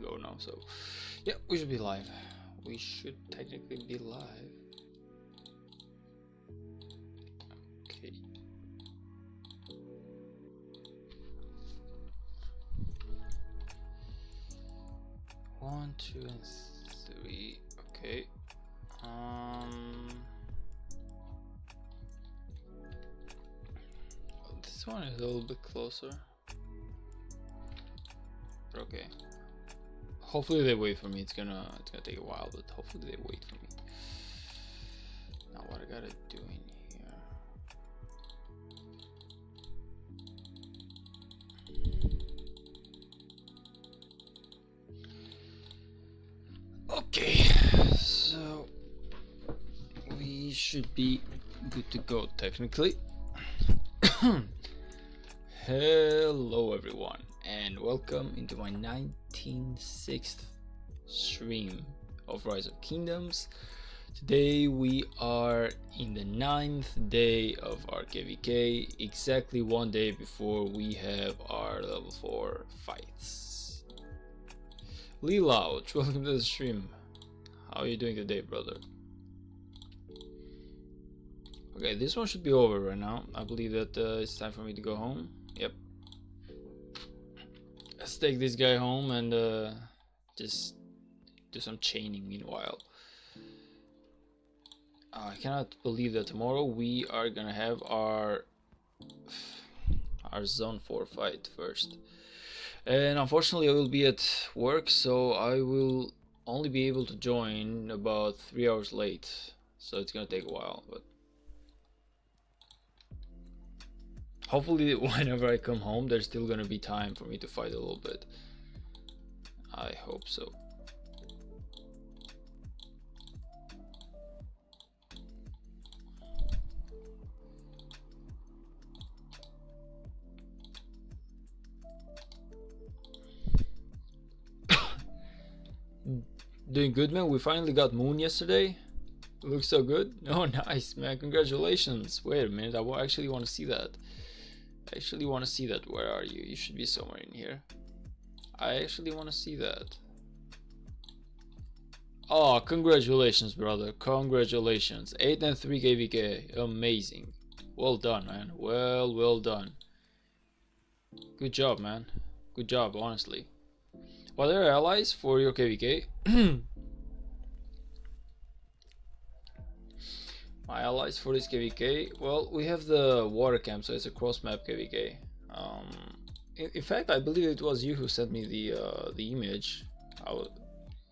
go now. So yeah, we should be live. We should technically be live. Okay. One, two, and three. Okay. This one is a little bit closer. Okay. Hopefully they wait for me. It's gonna take a while, but hopefully they wait for me. Now what I gotta do in here? Okay, so we should be good to go technically. Hello everyone, and welcome into my 19th stream of Rise of Kingdoms. Today we are in the 9th day of our KVK, exactly one day before we have our level 4 fights. Lelouch, welcome to the stream. How are you doing today, brother? Okay, this one should be over right now. I believe that it's time for me to go home. Yep. Let's take this guy home and just do some chaining meanwhile. I cannot believe that tomorrow we are gonna have our zone 4 fight first. And unfortunately I will be at work, so I will only be able to join about 3 hours late. So it's gonna take a while, but hopefully whenever I come home there's still gonna be time for me to fight a little bit. I hope so. Doing good, man. We finally got Moon yesterday. It looks so good. Oh, nice, man. Congratulations. Wait a minute. I actually want to see that. I actually want to see that. Where are you? You should be somewhere in here. I actually want to see that. Oh, congratulations, brother. Congratulations. 8 and 3 KVK. Amazing. Well done, man. Well done. Good job, man. Good job, honestly. Are there allies for your KVK? My allies for this KVK? Well, we have the water camp, so it's a cross map KVK. In fact, I believe it was you who sent me the image.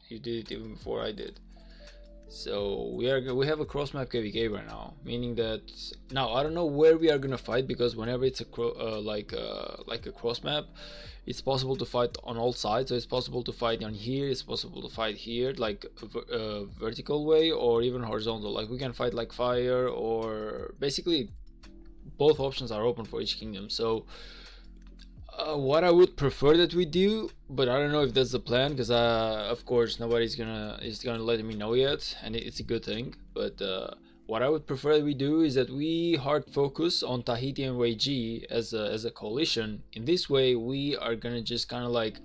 You did it even before I did. So we have a cross map KVK right now, meaning that now I don't know where we are gonna fight, because whenever it's a like a cross map, it's possible to fight on all sides. So it's possible to fight on here, it's possible to fight here, like a vertical way, or even horizontal. Like we can fight like fire, or basically both options are open for each kingdom. So what I would prefer that we do, but I don't know if that's the plan, because of course nobody's gonna let me know yet, and it's a good thing. But what I would prefer that we do is that we hard focus on Tahiti and Weiji as a coalition. In this way, we are gonna just kind of like,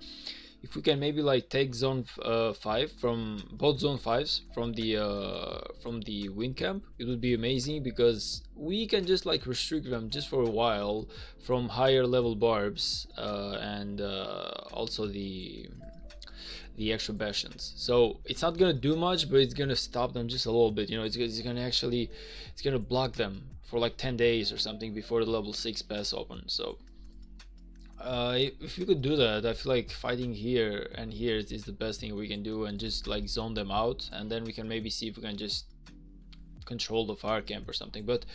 if we can maybe like take zone 5 from both zone 5s from the wind camp, it would be amazing, because we can just like restrict them just for a while from higher level barbs and also the extra bastions. So it's not gonna do much, but it's gonna stop them just a little bit. You know, it's gonna block them for like 10 days or something before the level 6 pass open. So if we could do that, I feel like fighting here and here is the best thing we can do, and just like zone them out, and then we can maybe see if we can just control the fire camp or something. But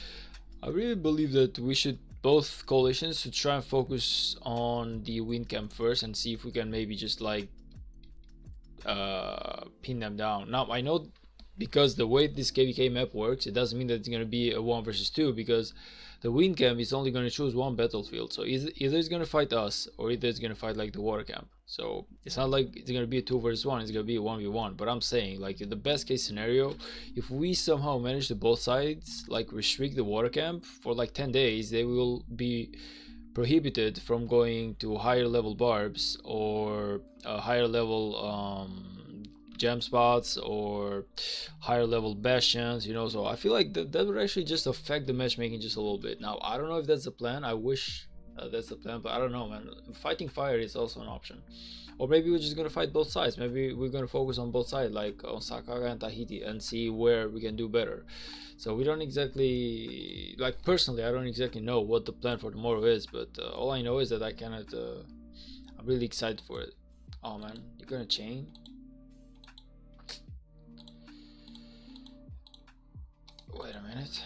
I really believe that we should, both coalitions should try and focus on the wind camp first, and see if we can maybe just like pin them down. Now I know, because the way this KVK map works, it doesn't mean that it's going to be a 1 versus 2, because the wind camp is only going to choose one battlefield. So either it's going to fight us, or either it's going to fight like the water camp. So it's not like it's going to be a 2 versus 1, it's going to be a 1v1. But I'm saying, like, in the best case scenario, if we somehow manage to both sides like restrict the water camp for like 10 days, they will be prohibited from going to higher level barbs or higher level gem spots or higher level bastions, you know. So I feel like that would actually just affect the matchmaking just a little bit. Now I don't know if that's the plan. I wish that's the plan, but I don't know, man. Fighting fire is also an option. Or maybe we're just gonna fight both sides. Maybe we're gonna focus on both sides, like on Sakaga and Tahiti, and see where we can do better. So we don't exactly, like, personally I don't exactly know what the plan for tomorrow is, but all I know is that I cannot I'm really excited for it. Oh man, you're gonna chain? Wait a minute.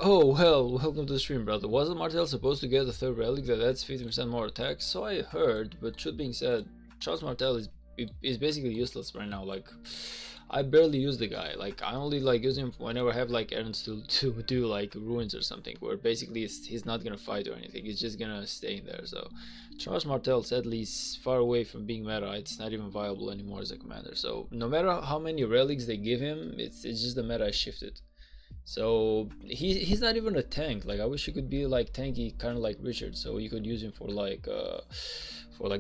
Oh well, welcome to the stream, brother. Wasn't Martel supposed to get a third relic that adds 50% more attack? So I heard, but truth being said, Charles Martel is basically useless right now. Like, I barely use the guy. Like, I only like use him whenever I have like errands to do, like ruins or something, where basically he's not gonna fight or anything. He's just gonna stay in there. So Charles Martel sadly is far away from being meta. It's not even viable anymore as a commander. So no matter how many relics they give him, it's just the meta has shifted. So he's not even a tank. Like, I wish he could be like tanky, kind of like Richard, so you could use him for like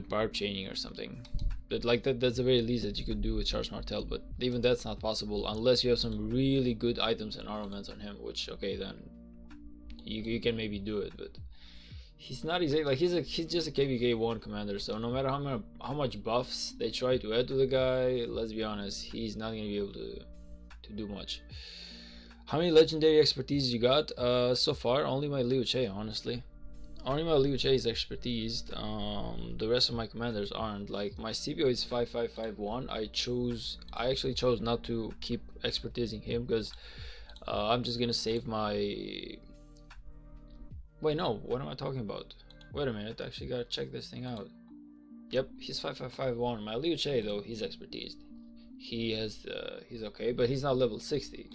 barb chaining or something. But like that's the very least that you could do with Charles Martel. But even that's not possible unless you have some really good items and armaments on him. Which, okay, then you can maybe do it. But he's not exactly like he's just a KVK 1 commander. So no matter how much buffs they try to add to the guy, let's be honest, he's not gonna be able to do much. How many legendary expertise you got? So far, only my Liu Che, honestly. Only my Liu Che is expertised. The rest of my commanders aren't. Like, my CBO is 5551. I actually chose not to keep expertising him because I'm just gonna save my. Wait, no. What am I talking about? Wait a minute. I actually gotta check this thing out. Yep, he's 5551. My Liu Che, though, he's expertised. He's okay, but he's not level 60.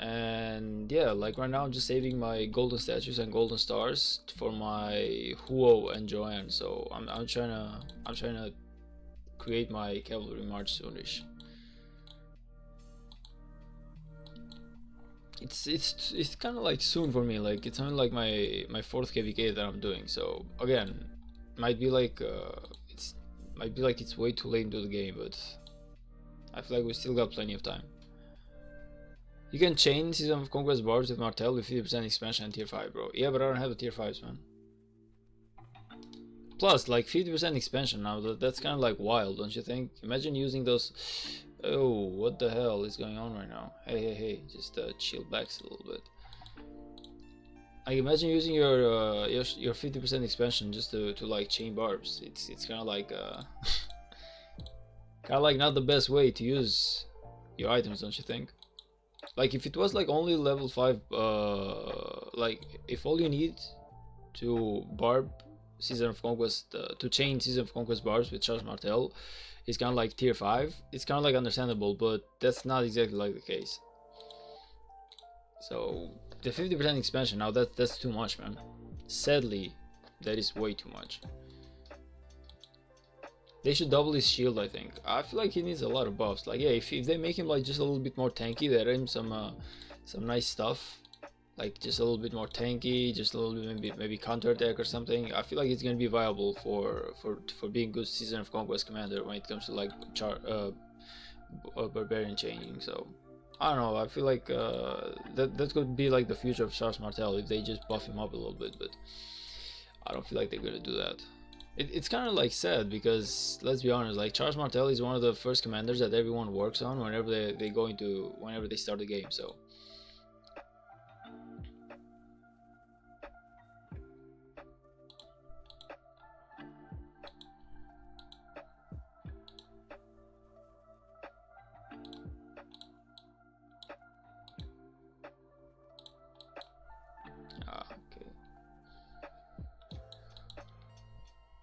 And yeah, like right now I'm just saving my golden statues and golden stars for my Huo and Joanne. So I'm trying to create my cavalry march soonish. It's kind of like soon for me. Like, it's only like my 4th KVK that I'm doing. So again, might be like it's way too late into the game, but I feel like we still got plenty of time. You can chain Season of Conquest barbs with Martel with 50% expansion and tier 5, bro. Yeah, but I don't have the tier 5s, man. Plus, like, 50% expansion now, that's kind of like wild, don't you think? Imagine using those. Oh, what the hell is going on right now? Hey, just chill back a little bit. I imagine using your 50% expansion just to like chain barbs. It's kind of like not the best way to use your items, don't you think? Like, if it was like only level 5, like if all you need to barb Season of Conquest, to chain Season of Conquest barbs with Charles Martel is kind of like tier 5, it's kind of like understandable, but that's not exactly like the case. So the 50% expansion, now that's too much, man. Sadly, that is way too much. They should double his shield, I think. I feel like he needs a lot of buffs. Like, yeah, if they make him like just a little bit more tanky, they add him some nice stuff, like just a little bit more tanky, just a little bit maybe counter attack or something. I feel like it's gonna be viable for being good Season of Conquest commander when it comes to like barbarian changing. So I don't know. I feel like that could be like the future of Charles Martel if they just buff him up a little bit, but I don't feel like they're gonna do that. It's kind of like sad because, let's be honest, like Charles Martel is one of the first commanders that everyone works on whenever whenever they start the game. So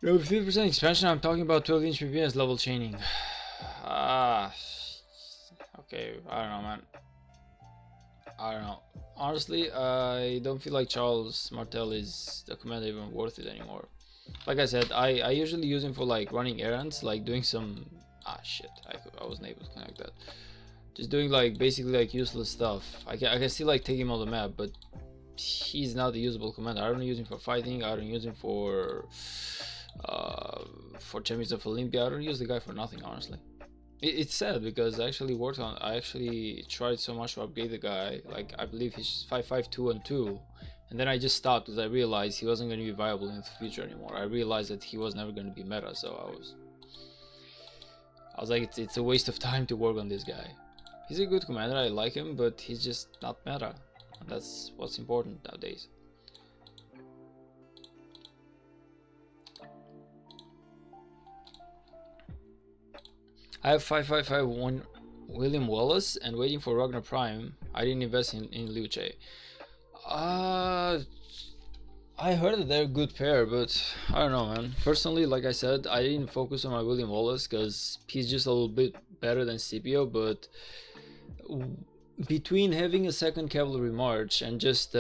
with 50% expansion, I'm talking about 12-inch PPS level chaining. Okay, I don't know, man. I don't know. Honestly, I don't feel like Charles Martel is the commander even worth it anymore. Like I said, I usually use him for like running errands, like doing some Ah shit, I wasn't able to connect that. Just doing like basically like useless stuff. I can still like take him on the map, but he's not a usable commander. I don't use him for fighting. I don't use him for Champions of Olympia. I don't use the guy for nothing, honestly. It's sad because I actually tried so much to upgrade the guy. Like I believe he's 5.5, 2 and 2, and then I just stopped because I realized he wasn't going to be viable in the future anymore. I realized that he was never going to be meta, so I was like, it's a waste of time to work on this guy. He's a good commander, I like him, but he's just not meta, and that's what's important nowadays. I have 5.5.5.1 William Wallace and waiting for Ragnar Prime. I didn't invest in Liu Che. I heard that they're a good pair, but I don't know, man. Personally, like I said, I didn't focus on my William Wallace because he's just a little bit better than Scipio, but between having a second cavalry march and just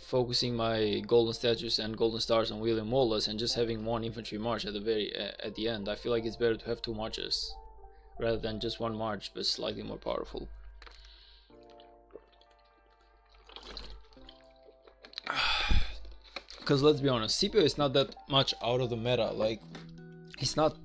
focusing my golden statues and golden stars on William Wallace and just having one infantry march at the end, I feel like it's better to have two marches rather than just one march but slightly more powerful. Because let's be honest, Scipio is not that much out of the meta. Like he's not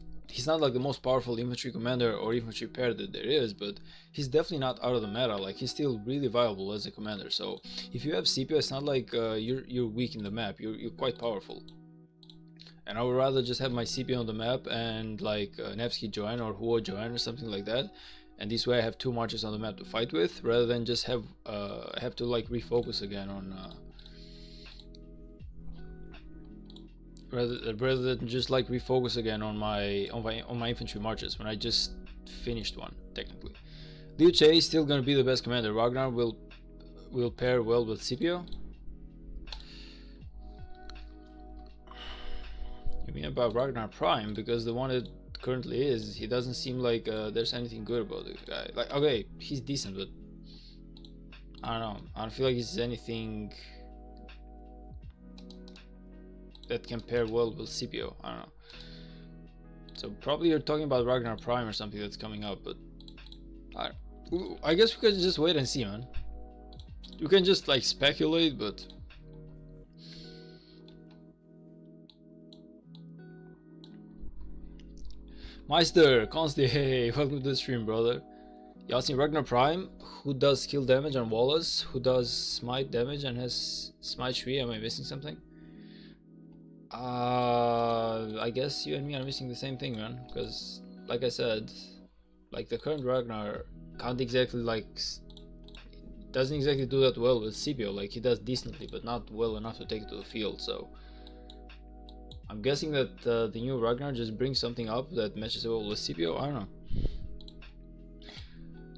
like the most powerful infantry commander or infantry pair that there is, but he's definitely not out of the meta. Like he's still really viable as a commander. So if you have Scipio, it's not like you're weak in the map. You're quite powerful. And I would rather just have my Scipio on the map and like Nevsky Joanne or Huo Joanne or something like that. And this way I have two marches on the map to fight with, rather than just have to like refocus again on. Rather than just like refocus again on my infantry marches when I just finished one technically. Liu Che is still gonna be the best commander. Ragnar will pair well with Scipio. You mean about Ragnar Prime? Because the one that currently is, he doesn't seem like there's anything good about the guy. Like okay, he's decent, but I don't know. I don't feel like he's anything that can pair well with Scipio. I don't know. So probably you're talking about Ragnar Prime or something that's coming up, but I guess we could just wait and see, man. You can just like speculate, but Meister Consti, hey, welcome to the stream, brother. Y'all seen Ragnar Prime, who does skill damage on Wallace, who does smite damage and has smite 3. Am I missing something? I guess you and me are missing the same thing, man, because like I said, like the current Ragnar can't exactly like doesn't exactly do that well with Scipio. Like he does decently but not well enough to take it to the field. So I'm guessing that the new Ragnar just brings something up that matches well with Scipio. I don't know.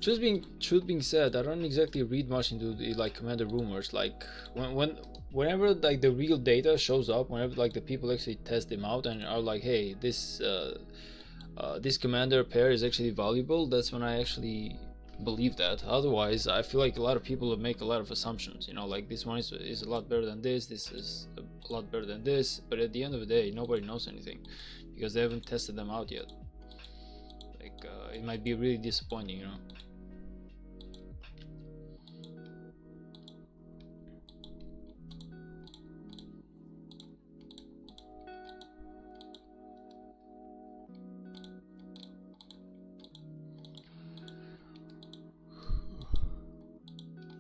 Truth being said, I don't exactly read much into the like commander rumors. Like whenever like the real data shows up, whenever like the people actually test them out and are like, hey, this commander pair is actually valuable, that's when I actually believe that. Otherwise, I feel like a lot of people make a lot of assumptions. You know, like this one is a lot better than this. This is a lot better than this. But at the end of the day, nobody knows anything because they haven't tested them out yet. Like it might be really disappointing, you know.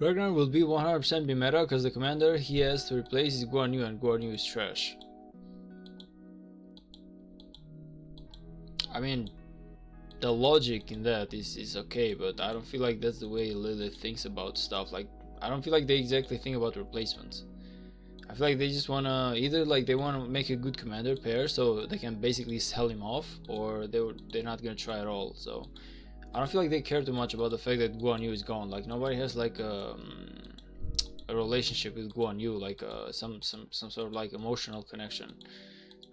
Ragnar will be 100% be meta because the commander he has to replace is Guan Yu, and Guan Yu is trash. I mean, the logic in that is okay, but I don't feel like that's the way Lilith thinks about stuff. Like, I don't feel like they exactly think about replacements. I feel like they just wanna either like they wanna make a good commander pair so they can basically sell him off, or they're not gonna try at all. So I don't feel like they care too much about the fact that Guan Yu is gone. Like nobody has like a relationship with Guan Yu, like some sort of like emotional connection.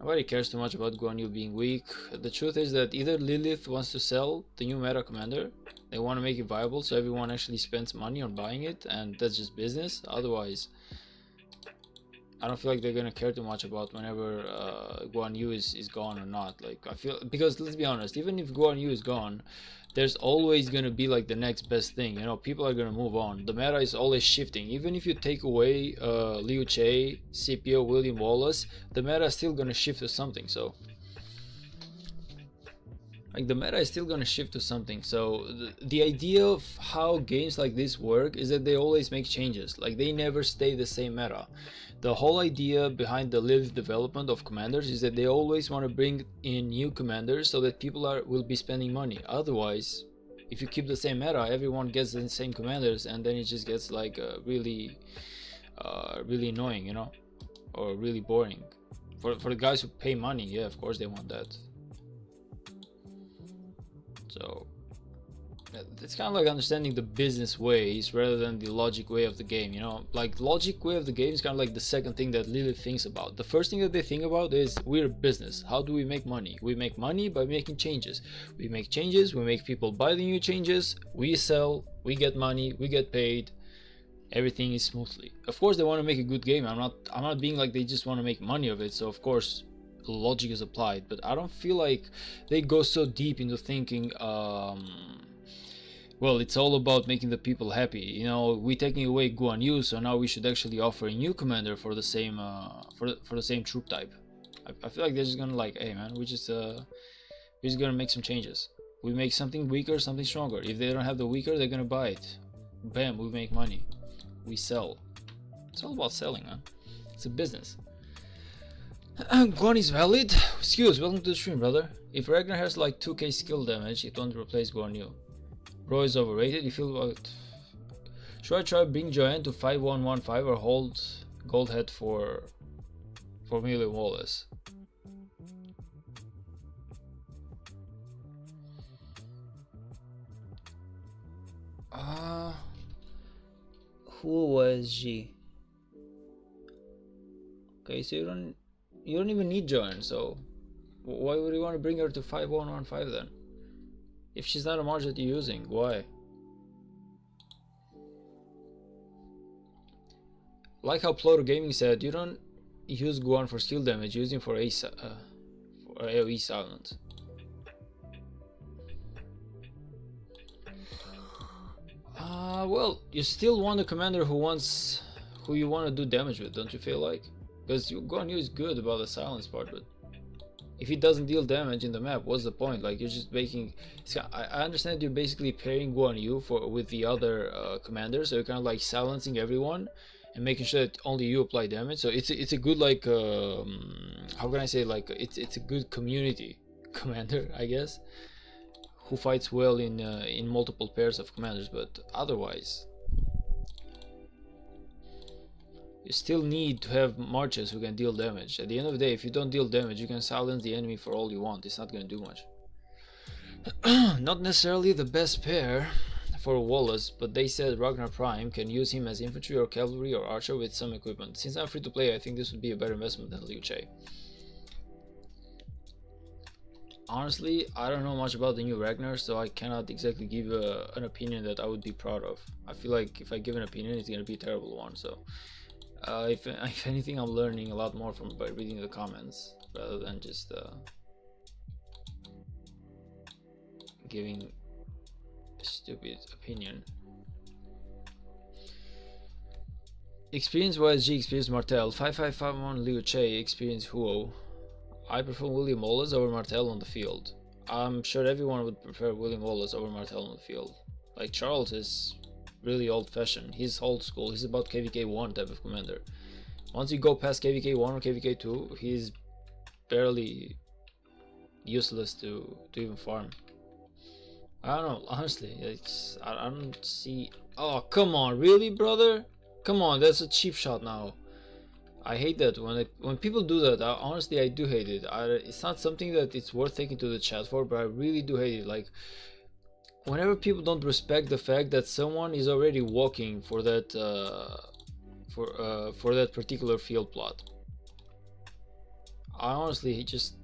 Nobody cares too much about Guan Yu being weak. The truth is that either Lilith wants to sell the new meta commander, they want to make it viable so everyone actually spends money on buying it, and that's just business. Otherwise, I don't feel like they're gonna care too much about whenever Guan Yu is gone or not. Like I feel, because let's be honest, even if Guan Yu is gone, there's always gonna be like the next best thing. You know, people are gonna move on. The meta is always shifting. Even if you take away Liu Che, Scipio, William Wallace, the meta is still gonna shift to something. So like the meta is still gonna shift to something. So the idea of how games like this work is that they always make changes. Like they never stay the same meta. The whole idea behind the live development of commanders is that they always want to bring in new commanders so that people will be spending money. Otherwise, if you keep the same meta, everyone gets the same commanders, and then it just gets like really annoying, you know, or really boring. For the guys who pay money, yeah, of course they want that. So it's kind of like understanding the business ways rather than the logic way of the game, you know. Like logic way of the game is kind of like the second thing that Lily thinks about. The first thing that they think about is we're a business. How do we make money? We make money by making changes. We make changes, we make people buy the new changes, we sell, we get money, we get paid. Everything is smoothly. Of course they want to make a good game. I'm not being like they just want to make money of it. So of course logic is applied, but I don't feel like they go so deep into thinking well, it's all about making the people happy. You know, we're taking away Guan Yu, so now we should actually offer a new commander for the same for the same troop type. I feel like they're just gonna like, hey man, we're just gonna make some changes. We make something weaker, something stronger. If they don't have the weaker, they're gonna buy it. Bam, we make money. We sell. It's all about selling, man. It's a business. Guan is valid. Excuse, welcome to the stream, brother. If Ragnar has like 2k skill damage, it won't replace Guan Yu. Bro is overrated. You feel about? Should I try bring Joanne to 5115 or hold Goldhead for William Wallace? Who was she? Okay, so you don't even need Joanne, so why would you want to bring her to 5115 then? If she's not a March that you're using, why? Like how Ploto Gaming said, you don't use Guan for skill damage, use him for AoE silence. Well, you still want a commander who you want to do damage with, don't you feel like? Because Guan Yu is good about the silence part, but if he doesn't deal damage in the map, what's the point? Like you're just making. I understand you're basically pairing Guan Yu with the other commanders, so you're kind of like silencing everyone and making sure that only you apply damage. So it's a good like how can I say, like it's a good community commander, I guess, who fights well in multiple pairs of commanders. But otherwise, you still need to have marches who can deal damage. At the end of the day, if you don't deal damage, you can silence the enemy for all you want. It's not going to do much. Not necessarily the best pair for Wallace, but they said Ragnar Prime can use him as infantry or cavalry or archer with some equipment. Since I'm free to play, I think this would be a better investment than Liu Che. Honestly, I don't know much about the new Ragnar, so I cannot exactly give an opinion that I would be proud of. I feel like if I give an opinion, it's going to be a terrible one, so... if anything, I'm learning a lot more by reading the comments rather than just giving a stupid opinion. Experience YSG, experience Martel, 5551 Liu Che, experience Huo. I prefer William Wallace over Martel on the field. I'm sure everyone would prefer William Wallace over Martel on the field. Like Charles is really old-fashioned. He's old school. He's about KVK 1 type of commander. Once you go past KVK 1 or KVK 2, he's barely useless to even farm. I don't know, honestly. I don't see. Oh, come on, really, brother? Come on, that's a cheap shot now. I hate that when people do that. Honestly, I do hate it. It's not something that it's worth taking to the chat for, but I really do hate it. Like, whenever people don't respect the fact that someone is already walking for that for that particular field plot, I honestly just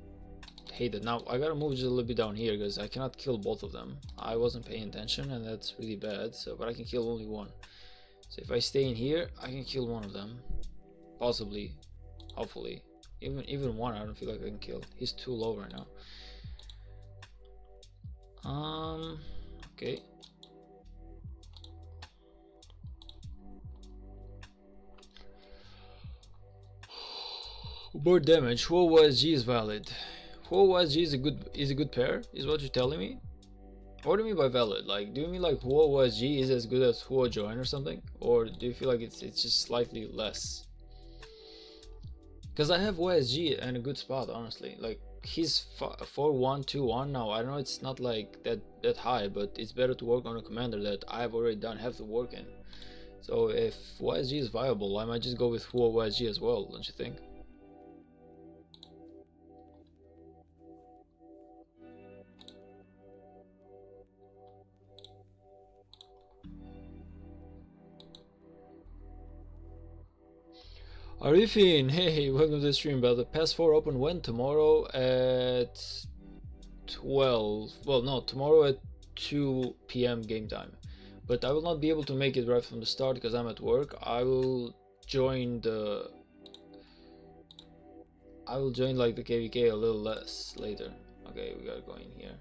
hate it. Now I gotta move just a little bit down here because I cannot kill both of them. I wasn't paying attention, and that's really bad. So, but I can kill only one. So if I stay in here, I can kill one of them, possibly hopefully. Even one, I don't feel like I can kill. He's too low right now. Okay. Board damage. Huo OSG is valid. Huo OSG is a good pair, is what you're telling me? What do you mean by valid? Like, do you mean like Huo OSG is as good as Huo Join or something? Or do you feel like it's just slightly less? Because I have OSG in a good spot, honestly. Like, he's 4-1-2-1 now. I know it's not like that high, but it's better to work on a commander that I've already done half the work in. So if OSG is viable, I might just go with Huo OSG as well, don't you think? Arifin, hey, welcome to the stream, brother. Pass 4 open when? Tomorrow at 12. Well, no, tomorrow at 2 p.m. game time. But I will not be able to make it right from the start because I'm at work. I will join like the KVK a little less later. Okay, we gotta go in here.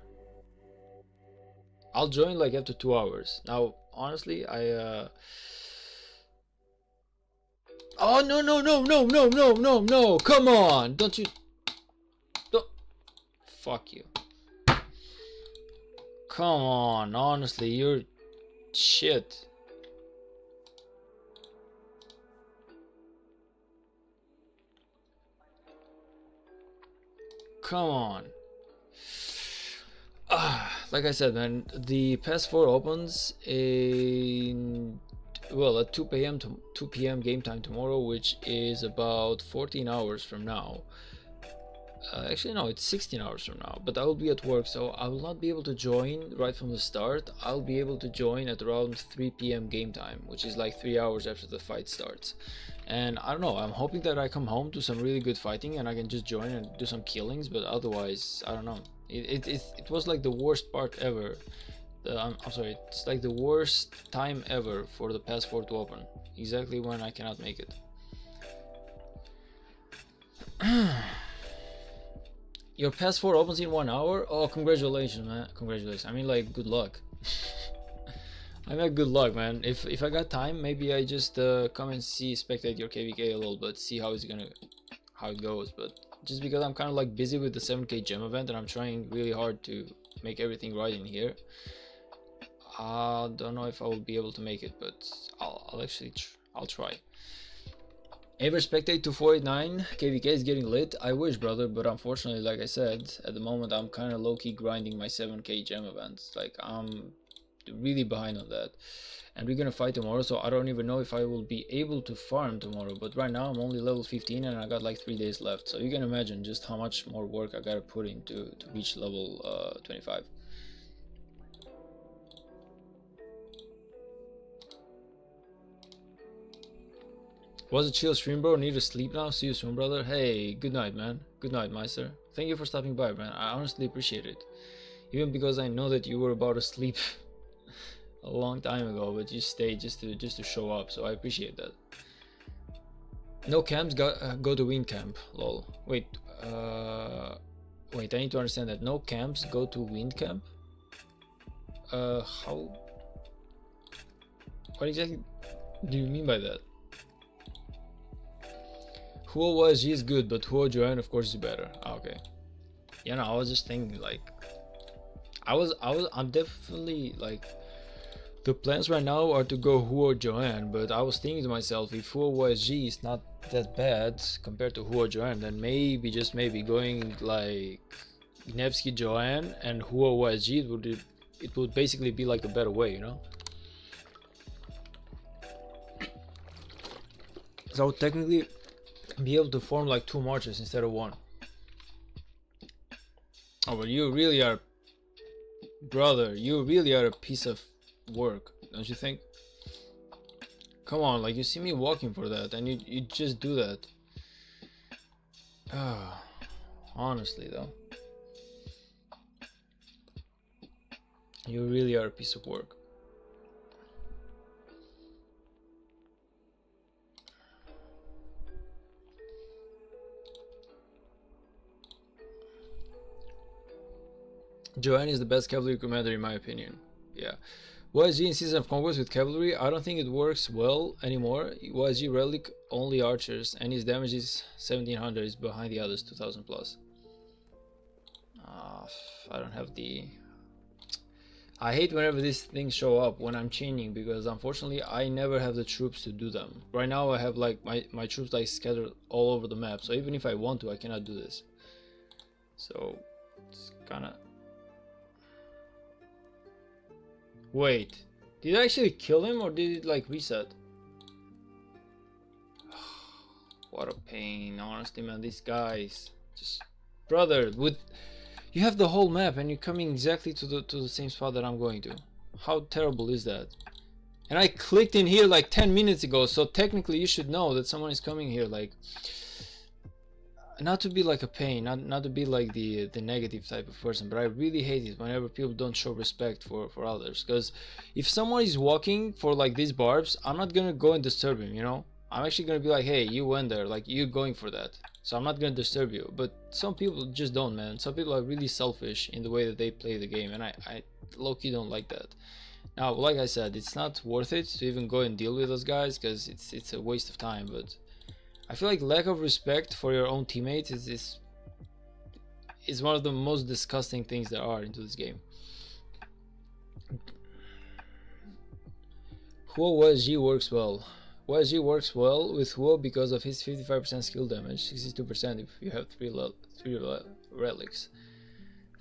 I'll join like after 2 hours. Now, honestly, Oh, no, no, no, no, no, no, no, no, come on, don't. Fuck you. Come on, honestly, you're shit. Come on. Like I said, man, the PS4 opens in, well, at 2 p.m. to 2 p.m. game time tomorrow, which is about 14 hours from now. Actually, no, it's 16 hours from now, but I will be at work, so I will not be able to join right from the start. I'll be able to join at around 3 p.m. game time, which is like 3 hours after the fight starts. And I don't know, I'm hoping that I come home to some really good fighting and I can just join and do some killings, but otherwise, I don't know. It was like the worst part ever. I'm sorry, it's like the worst time ever for the PS4 to open. Exactly when I cannot make it. Your PS4 opens in 1 hour? Oh, congratulations, man. Congratulations. I mean, like, good luck. I mean, good luck, man. If I got time, maybe I just come and spectate your KVK a little bit, see how it goes. But just because I'm kind of like busy with the 7K gem event and I'm trying really hard to make everything right in here, I don't know if I will be able to make it, but I'll actually I'll try. Ever spectate to 489? KVK is getting lit. I wish, brother, but unfortunately, like I said, at the moment I'm kind of low-key grinding my 7K gem events. Like, I'm really behind on that. And we're gonna fight tomorrow, so I don't even know if I will be able to farm tomorrow. But right now I'm only level 15 and I got like 3 days left. So you can imagine just how much more work I gotta put in to reach level 25. Was a chill stream, bro. Need to sleep now. See you soon, brother. Hey, good night, man. Good night, Meister. Thank you for stopping by, man. I honestly appreciate it. Even because I know that you were about to sleep a long time ago, but you stayed just to show up. So I appreciate that. No camps go to win camp. Lol. Wait. Wait. I need to understand that. No camps go to win camp. How? What exactly do you mean by that? Huo OSG is good, but Huo Joanne of course is better. Okay. Yeah, no, I was just thinking like I'm definitely like, the plans right now are to go Huo Joanne, but I was thinking to myself, if Huo OSG is not that bad compared to Huo Joanne, then maybe, just maybe, going like Nevsky Joanne and Huo OSG, it would basically be like a better way, you know? So I would technically be able to form like 2 marches instead of 1. Oh, but you really are, brother, you really are a piece of work, don't you think? Come on, like, you see me walking for that and you just do that. Honestly though, you really are a piece of work. Joanne is the best cavalry commander in my opinion. Yeah. YSG in Season of Conquest with cavalry, I don't think it works well anymore. YSG relic only archers and his damage is 1700, is behind the others 2000 plus. I don't have the... I hate whenever these things show up when I'm chaining, because unfortunately I never have the troops to do them. Right now I have like my troops like scattered all over the map, so even if I want to I cannot do this. So it's kinda... Wait, did I actually kill him or did it like reset? What a pain, honestly, man. These guys, just... Brother, with... You have the whole map and you're coming exactly to the same spot that I'm going to. How terrible is that? And I clicked in here like 10 minutes ago, so technically you should know that someone is coming here. Like, not to be like a pain, not to be like the negative type of person, but I really hate it whenever people don't show respect for others. Because if someone is walking for like these barbs, I'm not gonna go and disturb him, you know. I'm actually gonna be like, hey, you went there, like you're going for that, so I'm not gonna disturb you. But some people just don't, man. Some people are really selfish in the way that they play the game, and I low-key don't like that. Now, like I said, it's not worth it to even go and deal with those guys because it's a waste of time. But I feel like lack of respect for your own teammates is one of the most disgusting things there are into this game. Huo YSG works well. YSG works well with Huo because of his 55% skill damage, 62% if you have three relics.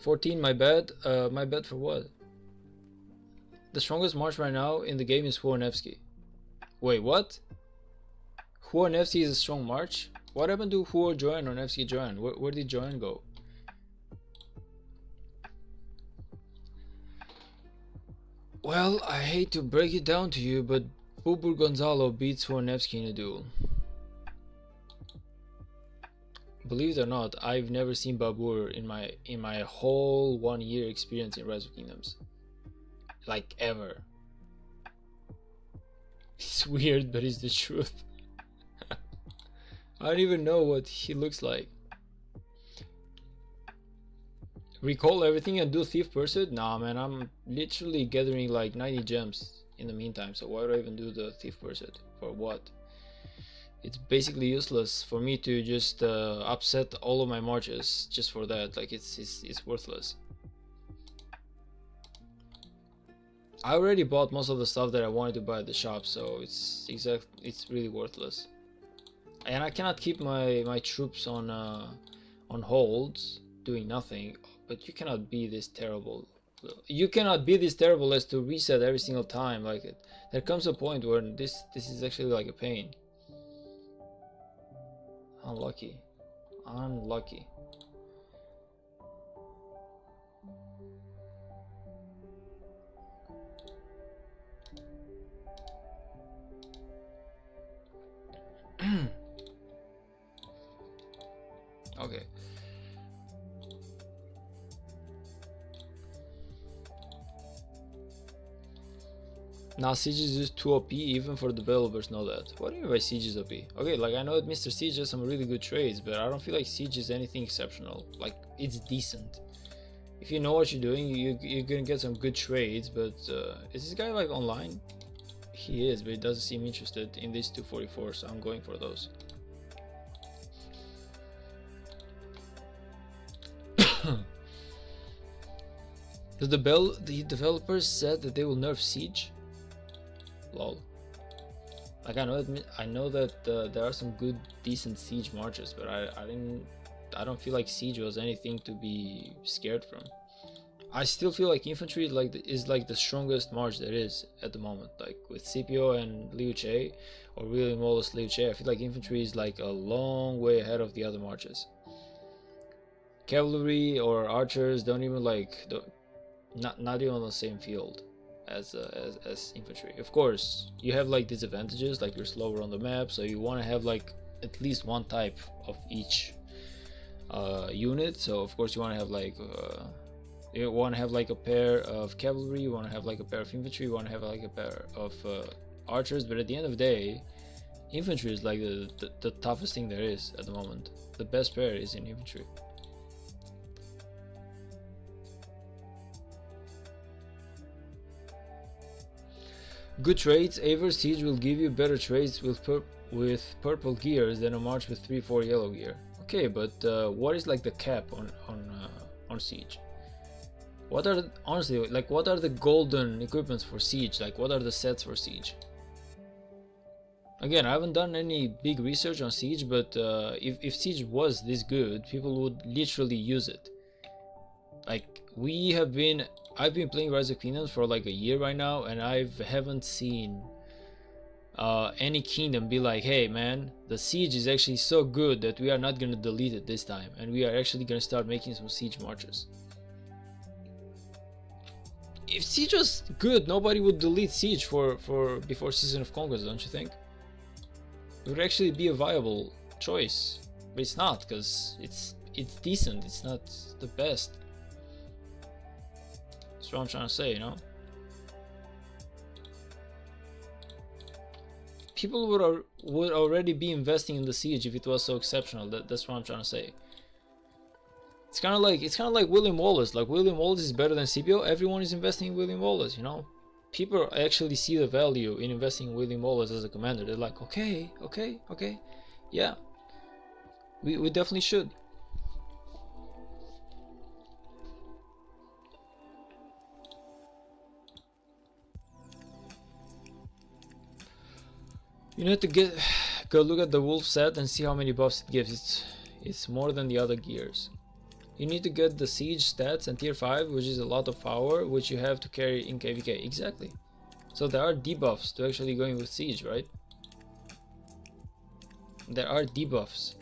14, my bad. My bad for what? The strongest march right now in the game is Huo Nevsky. Wait, what? Huo Nevsky is a strong march? What happened to Huo Joanne or Nevsky Joanne? Where did Joanne go? Well, I hate to break it down to you, but Bubur Gonzalo beats Huo Nevsky in a duel. Believe it or not, I've never seen Babur in my whole 1 year experience in Rise of Kingdoms. Like, ever. It's weird, but it's the truth. I don't even know what he looks like. Recall everything and do Thief Pursuit? Nah, man, I'm literally gathering like 90 gems in the meantime, so why do I even do the Thief Pursuit? For what? It's basically useless for me to just upset all of my marches just for that. Like, it's worthless. I already bought most of the stuff that I wanted to buy at the shop, so it's really worthless. And I cannot keep my troops on hold doing nothing. But you cannot be this terrible. You cannot be this terrible as to reset every single time. Like, there comes a point where this is actually like a pain. Unlucky. Unlucky. Okay. Now Siege is just too OP even for developers know that. What do you mean by Siege is OP? Okay, like I know that Mr. Siege has some really good trades, but I don't feel like Siege is anything exceptional. Like, it's decent. If you know what you're doing, you're gonna get some good trades, but is this guy like online? He is, but he doesn't seem interested in these 244, so I'm going for those. The developers said that they will nerf Siege? Lol. Like, I know that there are some good decent Siege marches, but I don't feel like Siege was anything to be scared from. I still feel like infantry is like the strongest march there is at the moment. Like with Scipio and Liu Che, or William Wallace Liu Che, I feel like infantry is like a long way ahead of the other marches. Cavalry or archers don't even not even on the same field as infantry. Of course, you have like disadvantages, like you're slower on the map, so you want to have like at least one type of each unit. So of course you want to have like a pair of cavalry, you want to have like a pair of infantry, you want to have like a pair of archers. But at the end of the day, infantry is like the toughest thing there is at the moment. The best pair is in infantry. Good trades. Aver Siege will give you better trades with purple gears than a March with 3-4 yellow gear. Okay, but what is like the cap on Siege? What are honestly, like, what are the golden equipments for Siege? Like, what are the sets for Siege? Again, I haven't done any big research on Siege, but if Siege was this good, people would literally use it. Like, I've been playing Rise of Kingdoms for like a year right now, and I haven't seen any kingdom be like, hey man, the Siege is actually so good that we are not gonna delete it this time, and we are actually gonna start making some Siege marches. If Siege was good, nobody would delete Siege for before Season of Conquest, don't you think? It would actually be a viable choice, but it's not, because it's decent. It's not the best. That's what I'm trying to say, you know. People would already be investing in the Siege if it was so exceptional. That's what I'm trying to say. It's kind of like William Wallace. Like, William Wallace is better than Scipio. Everyone is investing in William Wallace, you know. People actually see the value in investing in William Wallace as a commander. They're like, okay, yeah, we definitely should. You need to go look at the wolf set and see how many buffs it gives. It's more than the other gears. You need to get the siege stats and tier 5, which is a lot of power, which you have to carry in KVK. Exactly. So there are debuffs to actually going with siege, right? There are debuffs.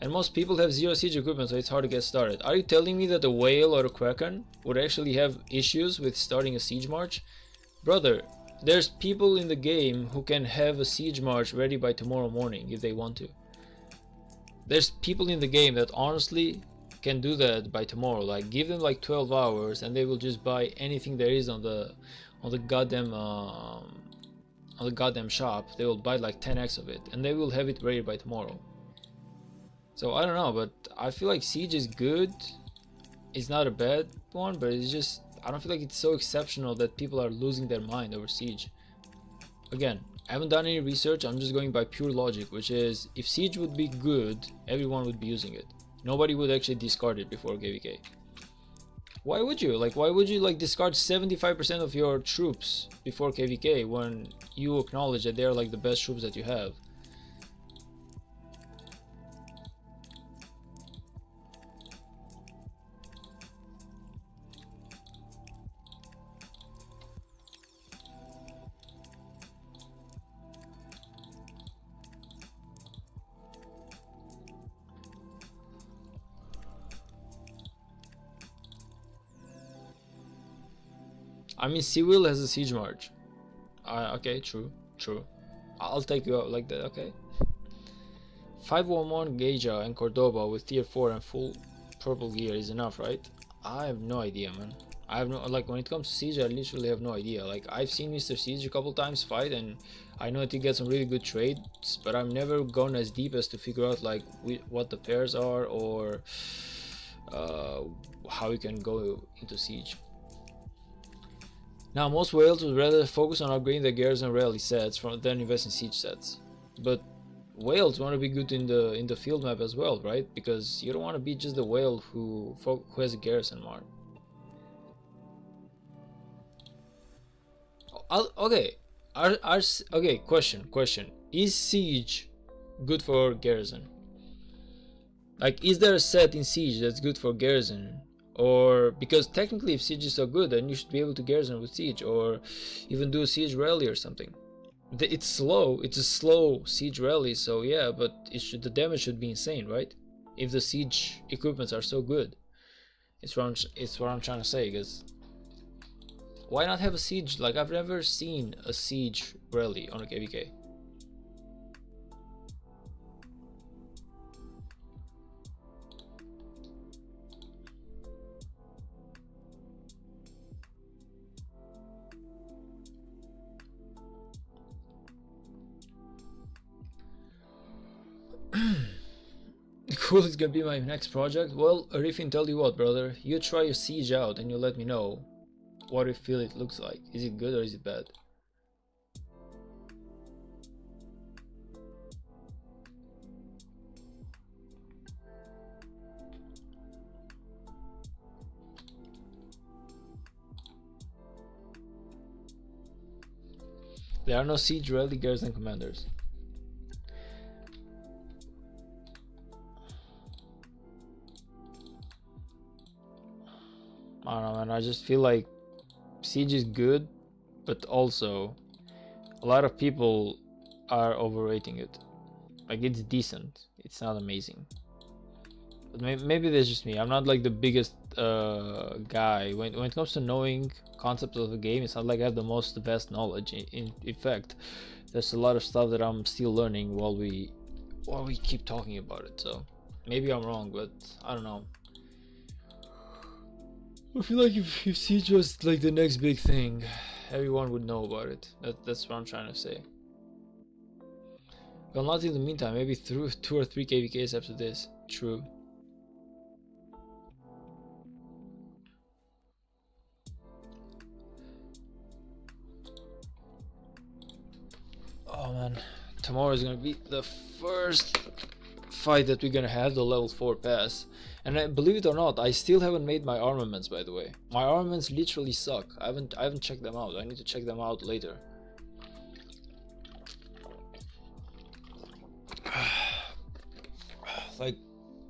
And most people have 0 siege equipment, so it's hard to get started. Are you telling me that a whale or a kraken would actually have issues with starting a siege march? Brother, there's people in the game who can have a siege march ready by tomorrow morning if they want to. There's people in the game that honestly can do that by tomorrow. Like, give them like 12 hours and they will just buy anything there is on the goddamn shop. They will buy like 10x of it and they will have it ready by tomorrow. So I don't know, but I feel like siege is good. It's not a bad one, but it's just, I don't feel like it's so exceptional that people are losing their mind over siege. Again, I haven't done any research. I'm just going by pure logic, which is, if siege would be good, everyone would be using it. Nobody would actually discard it before KVK. Why would you? Like, why would you like discard 75% of your troops before KVK when you acknowledge that they're like the best troops that you have? I mean, Sewell has a siege march. Okay, true. I'll take you out like that, okay. 511 Geja and Cordoba with tier 4 and full purple gear is enough, right? I have no idea, man. I have no, like, when it comes to siege, I literally have no idea. Like, I've seen Mr. Siege a couple times fight, and I know that he gets some really good trades, but I've never gone as deep as to figure out like what the pairs are, or how you can go into siege. Now, most whales would rather focus on upgrading their garrison rally sets than invest in siege sets. But whales want to be good in the field map as well, right? Because you don't want to be just the whale who has a garrison mark. Okay, okay. Question: is siege good for garrison? Like, is there a set in siege that's good for garrison? Or, because technically if siege is so good, then you should be able to garrison with siege, or even do a siege rally or something. It's slow, it's a slow siege rally, so yeah, but the damage should be insane, right? If the siege equipments are so good. It's what I'm trying to say, because why not have a siege? Like, I've never seen a siege rally on a KVK. cool it's gonna be my next project. Well, Arifin, tell you what, brother, you try your siege out and you let me know what you feel it looks like. Is it good or is it bad? There are no siege rally garrison commanders. I don't know, man. I just feel like siege is good, but also a lot of people are overrating it. Like, it's decent, it's not amazing. But maybe that's just me. I'm not like the biggest guy when it comes to knowing concepts of the game. It's not like I have the most vast knowledge. In fact, there's a lot of stuff that I'm still learning while we keep talking about it. So maybe I'm wrong, but I don't know. I feel like if Siege was like the next big thing, everyone would know about it. That's what I'm trying to say. Well, not in the meantime. Maybe through 2 or 3 KVKs after this. True. Oh man, tomorrow is gonna be the first fight that we're gonna have, the level 4 pass. And believe it or not, I still haven't made my armaments, by the way. My armaments literally suck. I haven't checked them out. I need to check them out later. Like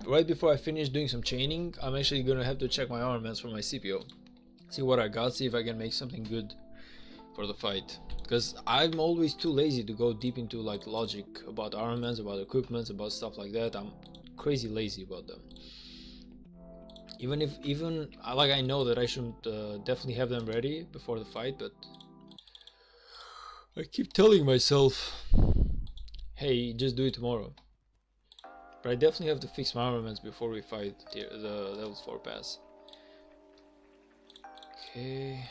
right before I finish doing some chaining, I'm actually gonna have to check my armaments for my CPO. See what I got, see if I can make something good for the fight. Because I'm always too lazy to go deep into like logic about armaments, about equipments, about stuff like that. I'm crazy lazy about them. Even like I know that I should definitely have them ready before the fight, but I keep telling myself, hey, just do it tomorrow. But I definitely have to fix my armaments before we fight the level 4 pass. Okay.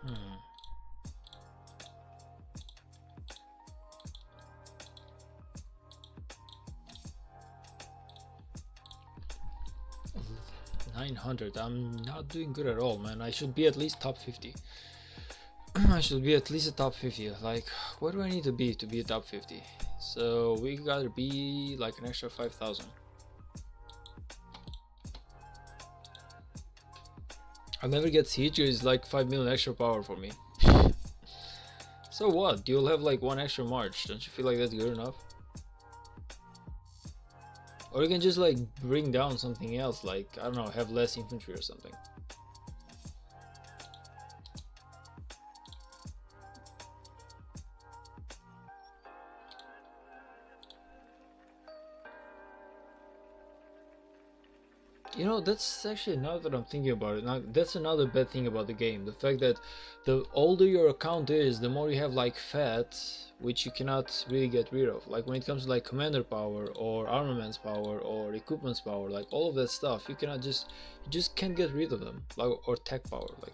Hmm. $900. I'm not doing good at all, man. I should be at least top 50. I should be at least a top 50. Like, where do I need to be a top 50? So we gotta be like an extra 5,000. I'll never get siege. It's like 5 million extra power for me. So what? You'll have like 1 extra march. Don't you feel like that's good enough? Or you can just like bring down something else, like, I don't know, have less infantry or something. You know, that's actually, now that I'm thinking about it, now that's another bad thing about the game. The fact that the older your account is, the more you have like fat, which you cannot really get rid of. Like when it comes to like commander power or armaments power or equipments power, like all of that stuff, you just can't get rid of them. Like, or tech power, like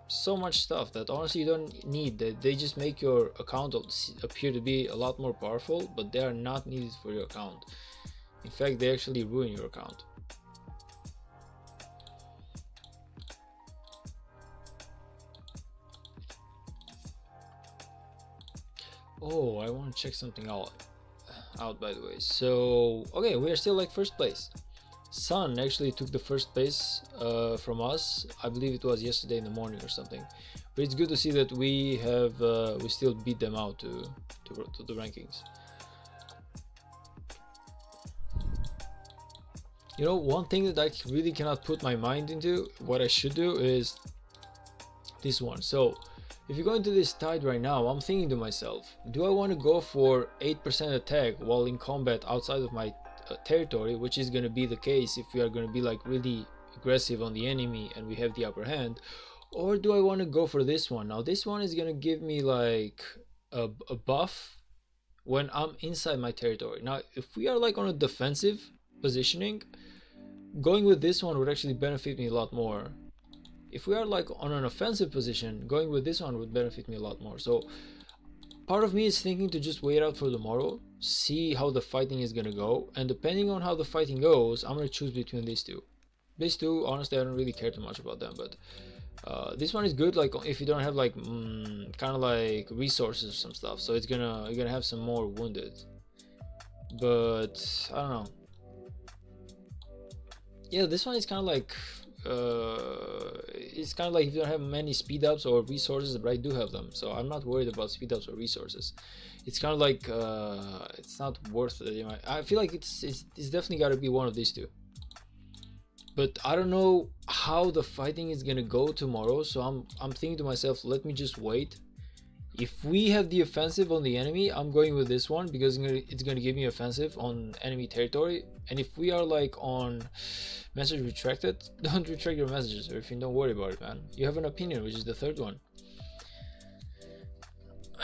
so much stuff that honestly you don't need. They just make your account appear to be a lot more powerful, but they are not needed for your account. In fact, they actually ruin your account. Oh, I want to check something out by the way. So okay, we are still like first place. Sun actually took the first place from us. I believe it was yesterday in the morning or something. But it's good to see that we have we still beat them out to the rankings. You know, one thing that I really cannot put my mind into what I should do is this one. So if you go into this tide right now, I'm thinking to myself, do I want to go for 8% attack while in combat outside of my territory, which is going to be the case if we are going to be like really aggressive on the enemy and we have the upper hand, or do I want to go for this one? Now this one is going to give me like a buff when I'm inside my territory. Now if we are like on a defensive, positioning, going with this one would actually benefit me a lot more. If we are like on an offensive position, going with this one would benefit me a lot more. So part of me is thinking to just wait out for tomorrow, see how the fighting is gonna go, and depending on how the fighting goes, I'm gonna choose between these two. These two, honestly, I don't really care too much about them, but this one is good, like if you don't have like kind of like resources or some stuff, so you're gonna have some more wounded. But I don't know. Yeah, this one is kind of like it's kind of like if you don't have many speed ups or resources, but I do have them, so I'm not worried about speed ups or resources. It's kind of like it's not worth it. You know, I feel like it's definitely got to be one of these two. But I don't know how the fighting is gonna go tomorrow, so I'm thinking to myself, let me just wait. If we have the offensive on the enemy, I'm going with this one because it's gonna give me offensive on enemy territory. And if we are like on message retracted, don't retract your messages, or if you don't worry about it, man. You have an opinion, which is the third one.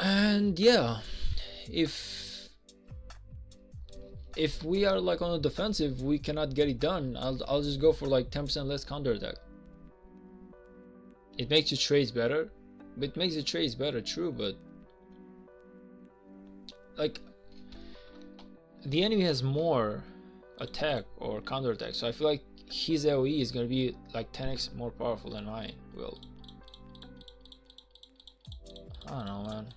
And yeah, if we are like on a defensive, we cannot get it done, I'll just go for like 10% less counterattack. It makes your trades better. It makes the trades better, true, but like the enemy has more attack or counterattack, so I feel like his AoE is gonna be like 10x more powerful than mine will. I don't know, man.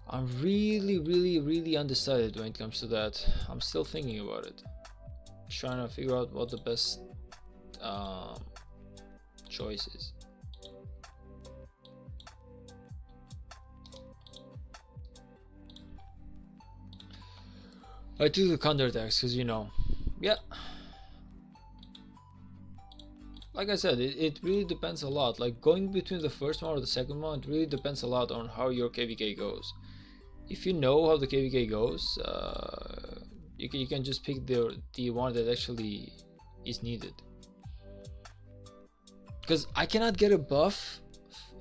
I'm really undecided when it comes to that. I'm still thinking about it, trying to figure out what the best choice is. I do the counterattacks because, you know, yeah, like I said, it really depends a lot. Like going between the first one or the second one, it really depends a lot on how your KVK goes. If you know how the KVK goes, you can just pick the one that actually is needed. Because I cannot get a buff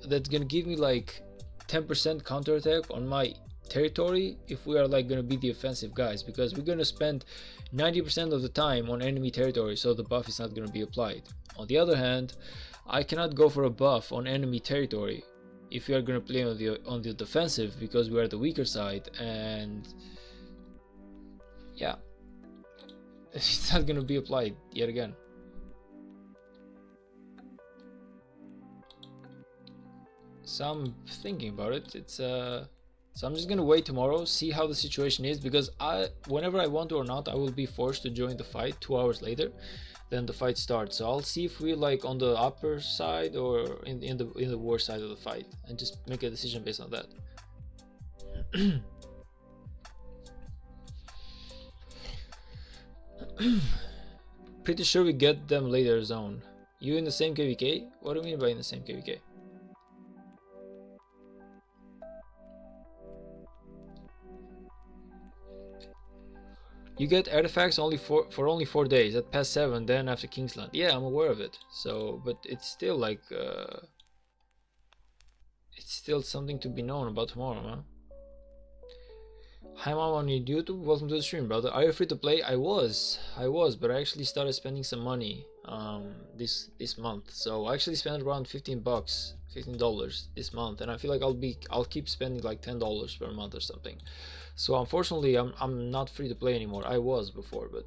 that's gonna give me like 10% counterattack on my territory if we are like gonna be the offensive guys, because we're gonna spend 90% of the time on enemy territory, so the buff is not gonna be applied. On the other hand, I cannot go for a buff on enemy territory if we are gonna play on the defensive, because we are the weaker side, and yeah, it's not gonna be applied yet again. So I'm thinking about it. So I'm just gonna wait tomorrow, see how the situation is, because whenever I want to or not, I will be forced to join the fight 2 hours later. Then the fight starts. So I'll see if we're like on the upper side or in the worse side of the fight, and just make a decision based on that. Pretty sure we get them later zone. You in the same KVK? What do you mean by in the same KVK? You get artifacts only for only 4 days at past 7, then after Kingsland. Yeah, I'm aware of it. So, but it's still like it's still something to be known about tomorrow, man. Hi mom on YouTube, welcome to the stream, brother. Are you free to play? I was, but I actually started spending some money this month. So I actually spent around $15 this month, and I feel like I'll keep spending like $10 per month or something. So unfortunately, I'm not free to play anymore. I was before, but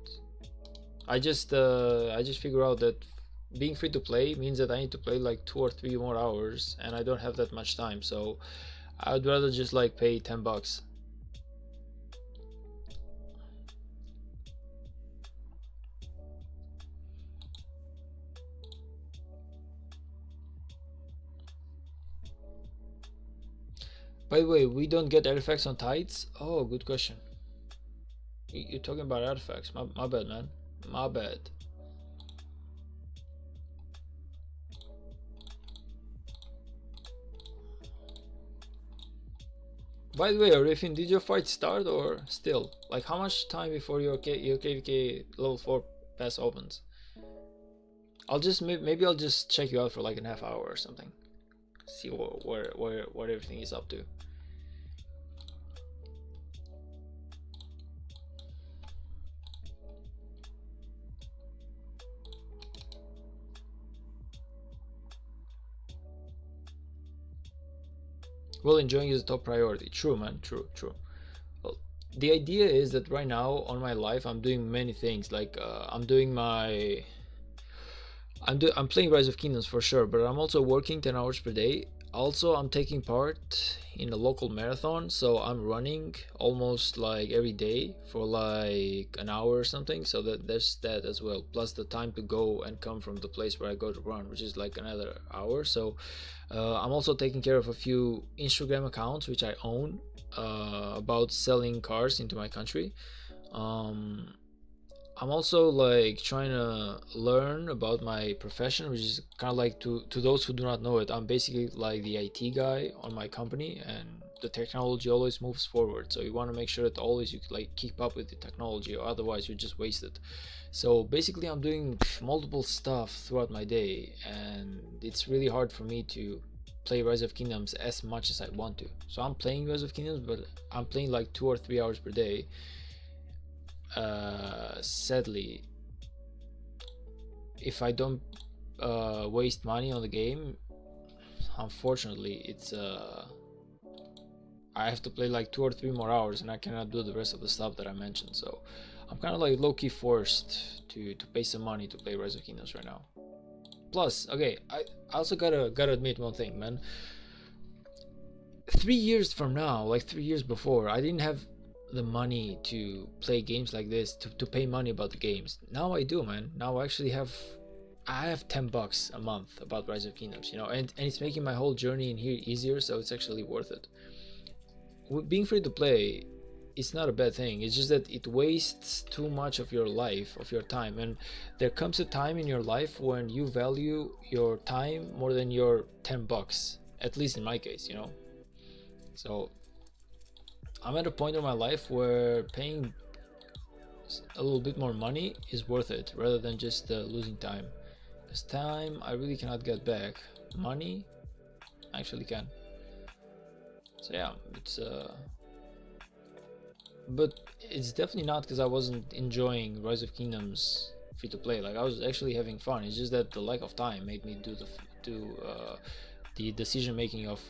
I just figured out that being free to play means that I need to play like 2 or 3 more hours, and I don't have that much time. So I'd rather just like pay $10. By the way, we don't get artifacts on tides? Oh, good question. You're talking about artifacts. My bad, man. My bad. By the way, Arifin, did your fight start or still? Like, how much time before your KVK level 4 pass opens? Maybe I'll just check you out for like a half hour or something. See what everything is up to. Well, enjoying is a top priority. True, man. True, true. Well, the idea is that right now on my life, I'm doing many things. Like I'm doing my I'm playing Rise of Kingdoms for sure, but I'm also working 10 hours per day. Also, I'm taking part in a local marathon, so I'm running almost like every day for like an hour or something. So that there's that as well. Plus the time to go and come from the place where I go to run, which is like another hour. So I'm also taking care of a few Instagram accounts which I own about selling cars into my country. Um, I'm also like trying to learn about my profession, which is kind of like to those who do not know it. I'm basically like the IT guy on my company, and the technology always moves forward. So you want to make sure that always you like keep up with the technology, or otherwise you just waste it. So basically, I'm doing multiple stuff throughout my day, and it's really hard for me to play Rise of Kingdoms as much as I want to. So I'm playing Rise of Kingdoms, but I'm playing like 2 or 3 hours per day. Sadly, if I don't waste money on the game, unfortunately it's I have to play like 2 or 3 more hours, and I cannot do the rest of the stuff that I mentioned. So I'm kind of like low-key forced to pay some money to play Rise of Kingdoms right now. Plus, okay, I also gotta admit one thing, man. 3 years from now, like 3 years before, I didn't have the money to play games like this, to pay money about the games. Now I do, man. Now I have $10 a month about Rise of Kingdoms, you know, and it's making my whole journey in here easier, so it's actually worth it. Being free to play, it's not a bad thing. It's just that it wastes too much of your life, of your time, and there comes a time in your life when you value your time more than your $10, at least in my case, you know. So I'm at a point in my life where paying a little bit more money is worth it, rather than just losing time. Because time I really cannot get back. Money I actually can. So yeah, it's but it's definitely not because I wasn't enjoying Rise of Kingdoms free to play. Like, I was actually having fun. It's just that the lack of time made me do the decision making of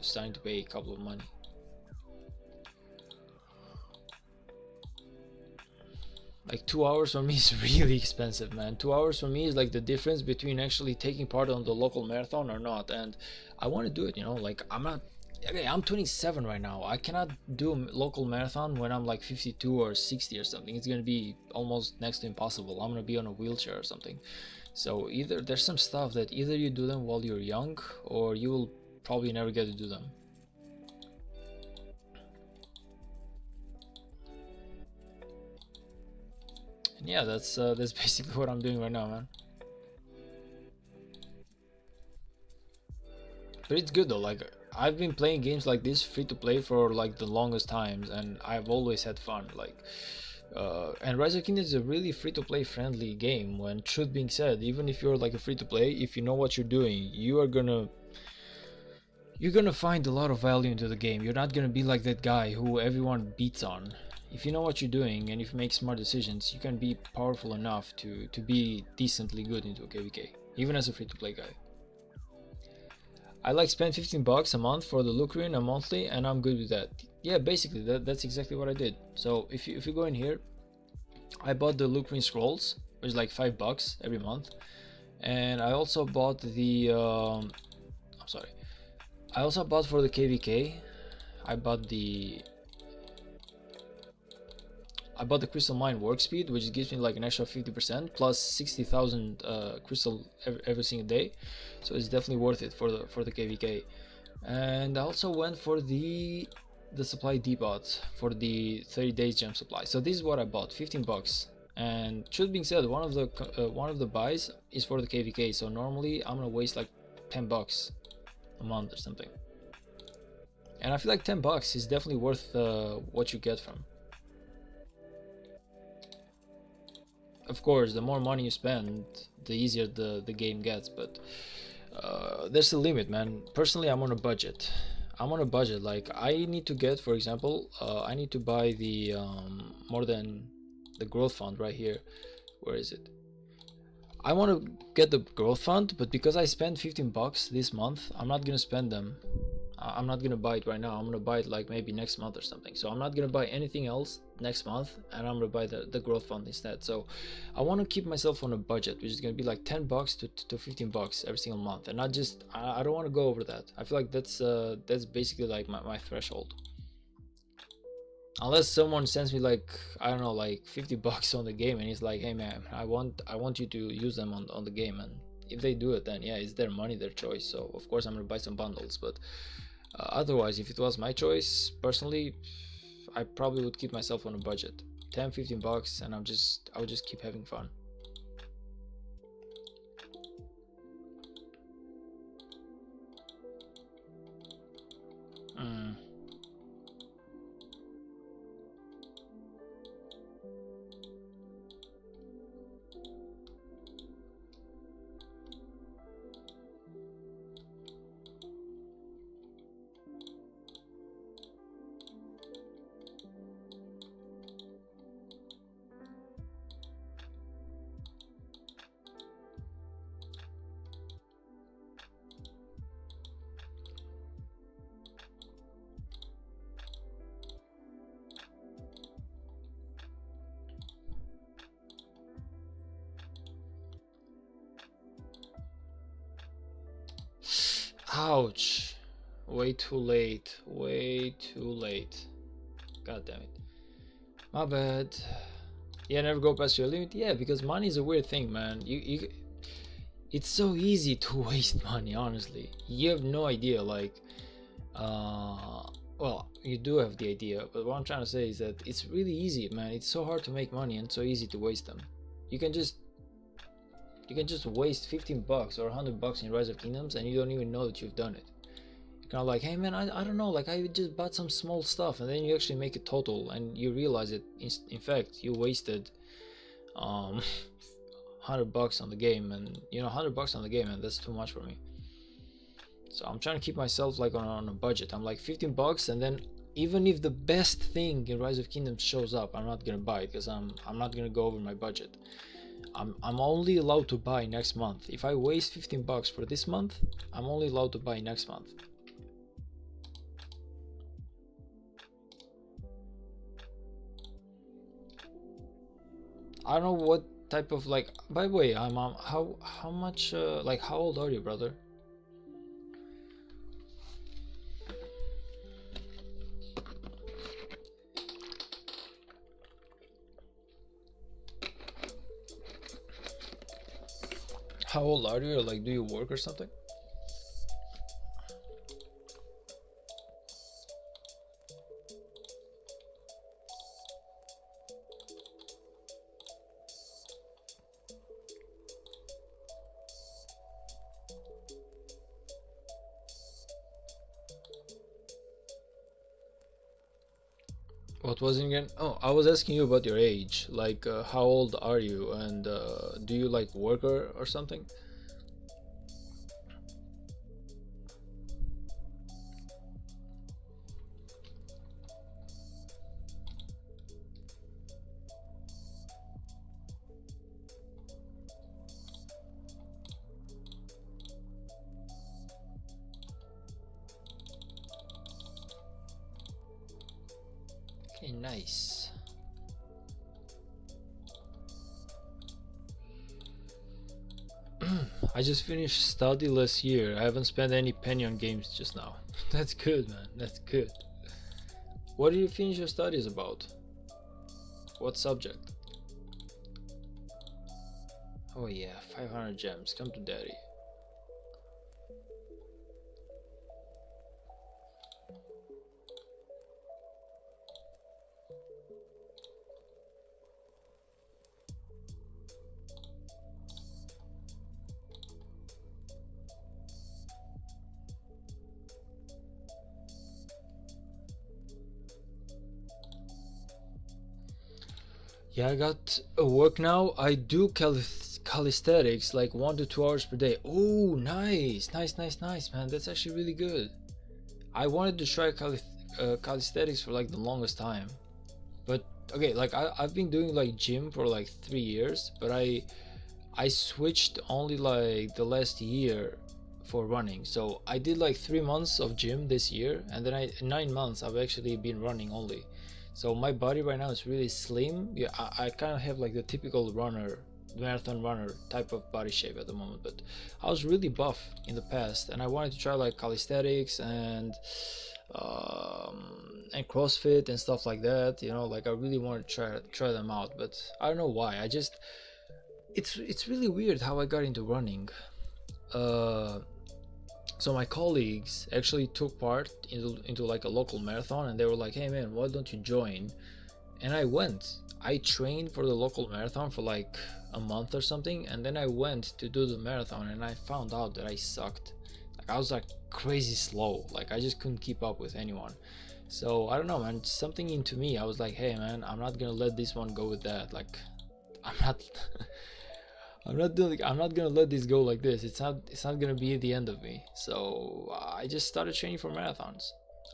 starting to pay a couple of money. Like 2 hours for me is really expensive, man. 2 hours for me is like the difference between actually taking part on the local marathon or not. And I want to do it, you know. Like, I'm not okay, I'm 27 right now. I cannot do a local marathon when I'm like 52 or 60 or something. It's gonna be almost next to impossible. I'm gonna be on a wheelchair or something. So either there's some stuff that either you do them while you're young, or you will probably never get to do them. And yeah, that's basically what I'm doing right now, man. But it's good though. Like, I've been playing games like this free to play for like the longest times, and I've always had fun. Like, and Rise of Kingdoms is a really free to play friendly game. When truth being said, even if you're like a free to play, if you know what you're doing, you're gonna find a lot of value into the game. You're not gonna be like that guy who everyone beats on. If you know what you're doing and if you make smart decisions, you can be powerful enough to be decently good into a KVK, even as a free to play guy. I like spend $15 a month for the Lucrin a monthly, and I'm good with that. Yeah, basically that's exactly what I did. So if you go in here, I bought the Lucrin scrolls, which is like $5 every month, and I also bought the I'm sorry, I also bought for the KVK. I bought the Crystal Mine work speed, which gives me like an extra 50% plus 60,000 crystal every single day, so it's definitely worth it for the KVK. And I also went for the supply depot for the 30 days gem supply. So this is what I bought, $15. And truth being said, one of the buys is for the KVK. So normally I'm gonna waste like $10 a month or something. And I feel like $10 is definitely worth what you get from. Of course, the more money you spend, the easier the game gets, but there's a limit, man. Personally, I'm on a budget. Like, I need to get, for example, I need to buy the more than the growth fund right here. Where is it? I want to get the growth fund, but because I spent $15 this month, I'm not gonna spend them I'm not gonna buy it right now. I'm gonna buy it like maybe next month or something. So I'm not gonna buy anything else next month, and I'm gonna buy the growth fund instead. So I want to keep myself on a budget, which is gonna be like 10 bucks to 15 bucks every single month, and not just I don't want to go over that. I feel like that's basically like my threshold. Unless someone sends me like, I don't know, like 50 bucks on the game, and he's like, hey man, I want you to use them on the game, and if they do it, then yeah, it's their money, their choice. So of course I'm gonna buy some bundles, but otherwise, if it was my choice personally, I probably would keep myself on a budget, 10-15 bucks, and I would just keep having fun. mm. Ouch, way too late, way too late. God damn it, my bad. Yeah, never go past your limit. Yeah, because money is a weird thing, man. It's so easy to waste money, honestly. You have no idea, like, uh well, you do have the idea, but what I'm trying to say is that it's really easy, man. It's so hard to make money and so easy to waste them. You can just waste 15 bucks or 100 bucks in Rise of Kingdoms, and you don't even know that you've done it. You're kind of like, hey man, I don't know, like I just bought some small stuff, and then you actually make it total and you realize it in fact you wasted 100 bucks on the game, and 100 bucks on the game, and that's too much for me. So I'm trying to keep myself like on a budget. I'm like 15 bucks, and then even if the best thing in Rise of Kingdoms shows up, I'm not gonna buy it because I'm not gonna go over my budget. I'm only allowed to buy next month. If I waste 15 bucks for this month, I'm only allowed to buy next month. I don't know what type of, like, by the way, I'm how much like how old are you, brother? How old are you? Or, like, do you work or something? What was it again? Oh, I was asking you about your age. Like, how old are you, and do you like work or something? Okay, nice. I just finished study last year. I haven't spent any penny on games just now. That's good, man. That's good. What did you finish your studies about? What subject? Oh yeah, 500 gems. Come to daddy. Yeah, I got a work now. I do calisthenics like 1 to 2 hours per day. Oh, nice, nice, nice, nice, man. That's actually really good. I wanted to try calisthenics for like the longest time, but okay, like I've been doing like gym for like 3 years, but I switched only like the last year for running. So I did like 3 months of gym this year, and then in 9 months I've actually been running only. So my body right now is really slim. Yeah, I kind of have like the typical runner, marathon runner type of body shape at the moment, but I was really buff in the past, and I wanted to try like calisthenics and CrossFit and stuff like that. You know, like I really wanted to try them out, but I don't know why. I just it's really weird how I got into running. Uh, so my colleagues actually took part into like a local marathon, and they were like, "Hey man, why don't you join?" And I went. I trained for the local marathon for like a month or something, and then I went to do the marathon, and I found out that I sucked. Like I was like crazy slow. Like I just couldn't keep up with anyone. So I don't know, man. Something into me, I was like, "Hey man, I'm not gonna let this one go with that. Like I'm not." I'm not gonna let this go like this. It's not gonna be the end of me. So I just started training for marathons.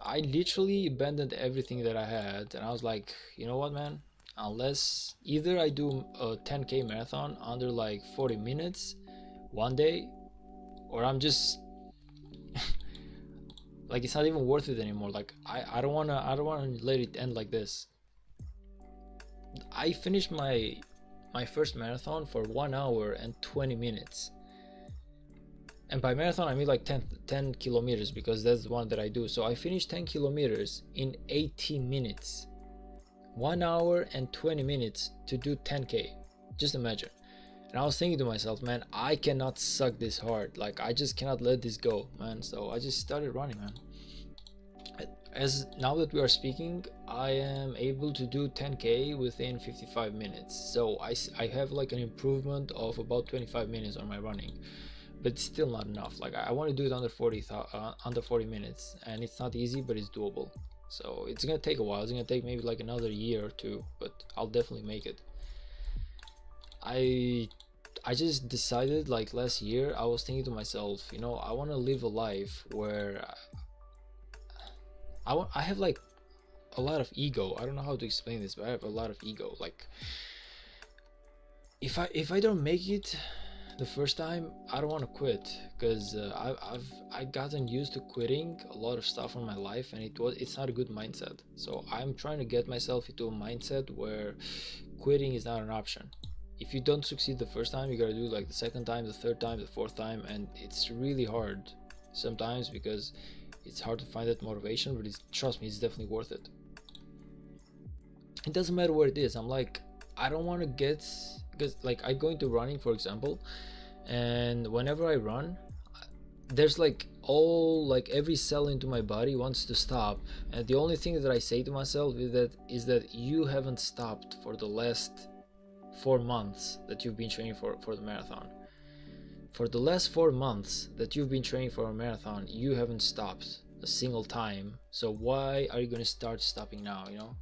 I literally abandoned everything that I had, and I was like, you know what, man? Unless either I do a 10K marathon under like 40 minutes one day, or I'm just like it's not even worth it anymore. Like I don't wanna let it end like this. I finished my first marathon for 1 hour and 20 minutes. And by marathon, I mean like 10 kilometers, because that's the one that I do. So I finished 10 kilometers in 18 minutes. 1 hour and 20 minutes to do 10K. Just imagine. And I was thinking to myself, man, I cannot suck this hard. Like, I just cannot let this go, man. So I just started running, man. As now that we are speaking, I am able to do 10K within 55 minutes. So I have like an improvement of about 25 minutes on my running, but it's still not enough. Like I want to do it under 40 minutes, and it's not easy, but it's doable. So it's gonna take a while. It's gonna take maybe like another year or two, but I'll definitely make it. I just decided like last year, I was thinking to myself, you know, I want to live a life where I have like a lot of ego. I don't know how to explain this, but I have a lot of ego. Like if I don't make it the first time, I don't want to quit, because I gotten used to quitting a lot of stuff in my life, and it's not a good mindset. So I'm trying to get myself into a mindset where quitting is not an option. If you don't succeed the first time, you gotta do like the second time, the third time, the fourth time, and it's really hard sometimes because it's hard to find that motivation, but trust me, it's definitely worth it. It doesn't matter what it is. I'm like, I don't want to get, because like I go into running, for example, and whenever I run, there's like every cell into my body wants to stop, and the only thing that I say to myself is that you haven't stopped for the last 4 months that you've been training for the marathon. For the last 4 months that you've been training for a marathon, you haven't stopped a single time. So why are you going to start stopping now? You know,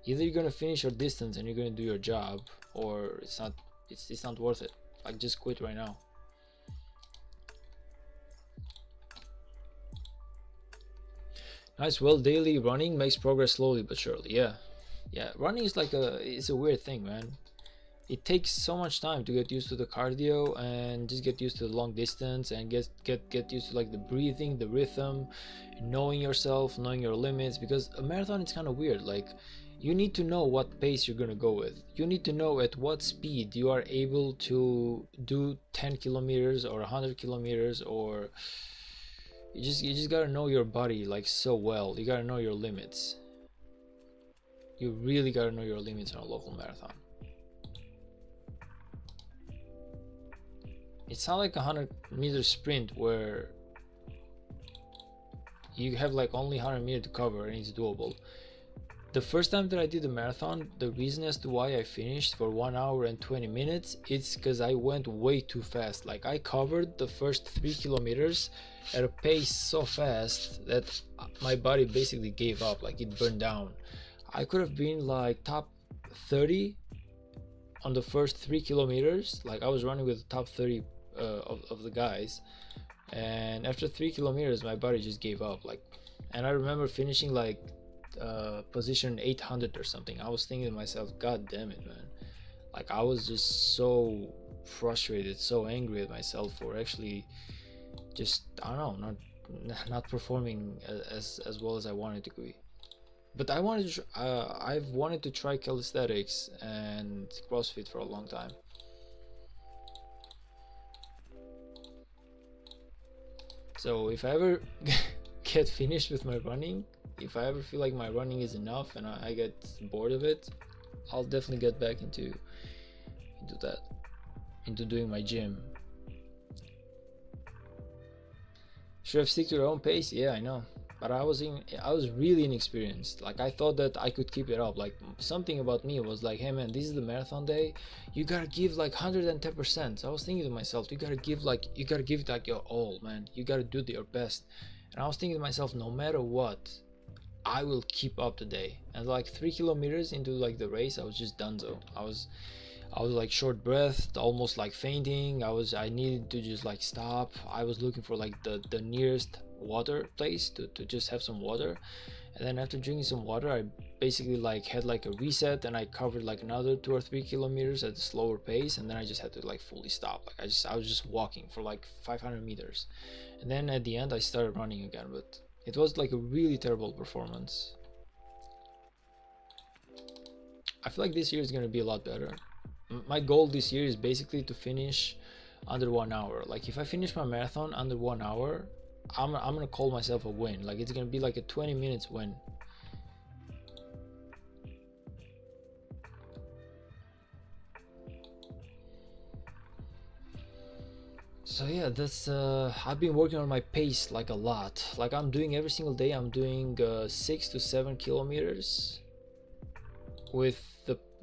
either you're going to finish your distance and you're going to do your job, or it's not worth it. Like, just quit right now. Nice. Well, daily running makes progress slowly but surely. Yeah, running is like it's a weird thing, man. It takes so much time to get used to the cardio and just get used to the long distance, and get used to like the breathing, the rhythm, knowing yourself, knowing your limits, because a marathon is kind of weird. Like, you need to know what pace you're gonna go with. You need to know at what speed you are able to do 10 kilometers or 100 kilometers, or you just gotta know your body like so well. You gotta know your limits. You really gotta know your limits on a local marathon. It's not like a 100-meter sprint where you have like only 100 meters to cover and it's doable. The first time that I did the marathon, the reason as to why I finished for 1 hour and 20 minutes, it's because I went way too fast. Like, I covered the first 3 kilometers at a pace so fast that my body basically gave up. Like, it burned down. I could have been like top 30 on the first 3 kilometers. Like, I was running with the top 30 of the guys, and after 3 kilometers my body just gave up. Like, and I remember finishing like position 800 or something. I was thinking to myself, god damn it, man. Like, I was just so frustrated, so angry at myself for actually just, I don't know, not performing as well as I wanted to be. But I've wanted to try calisthenics and CrossFit for a long time. So if I ever get finished with my running, if I ever feel like my running is enough and I get bored of it, I'll definitely get back into that, into doing my gym. Should have stick to your own pace? Yeah, I know. But I was really inexperienced. Like, I thought that I could keep it up. Like, something about me was like, hey man, this is the marathon day. You gotta give like 110%. So I was thinking to myself, you gotta give it like your all, man. You gotta do your best. And I was thinking to myself, no matter what, I will keep up today. And like 3 kilometers into like the race, I was just donezo. I was like short breathed, almost like fainting. I needed to just like stop. I was looking for like the nearest water place to just have some water. And then after drinking some water, I basically like had like a reset, and I covered like another 2 or 3 kilometers at a slower pace, and then I just had to like fully stop. Like I was just walking for like 500 meters. And then at the end I started running again, but it was like a really terrible performance. I feel like this year is going to be a lot better. My goal this year is basically to finish under 1 hour. Like, if I finish my marathon under 1 hour, I'm gonna call myself a win. Like, it's gonna be like a 20 minutes win. So yeah, that's I've been working on my pace like a lot. Like, I'm doing every single day, I'm doing 6 to 7 kilometers with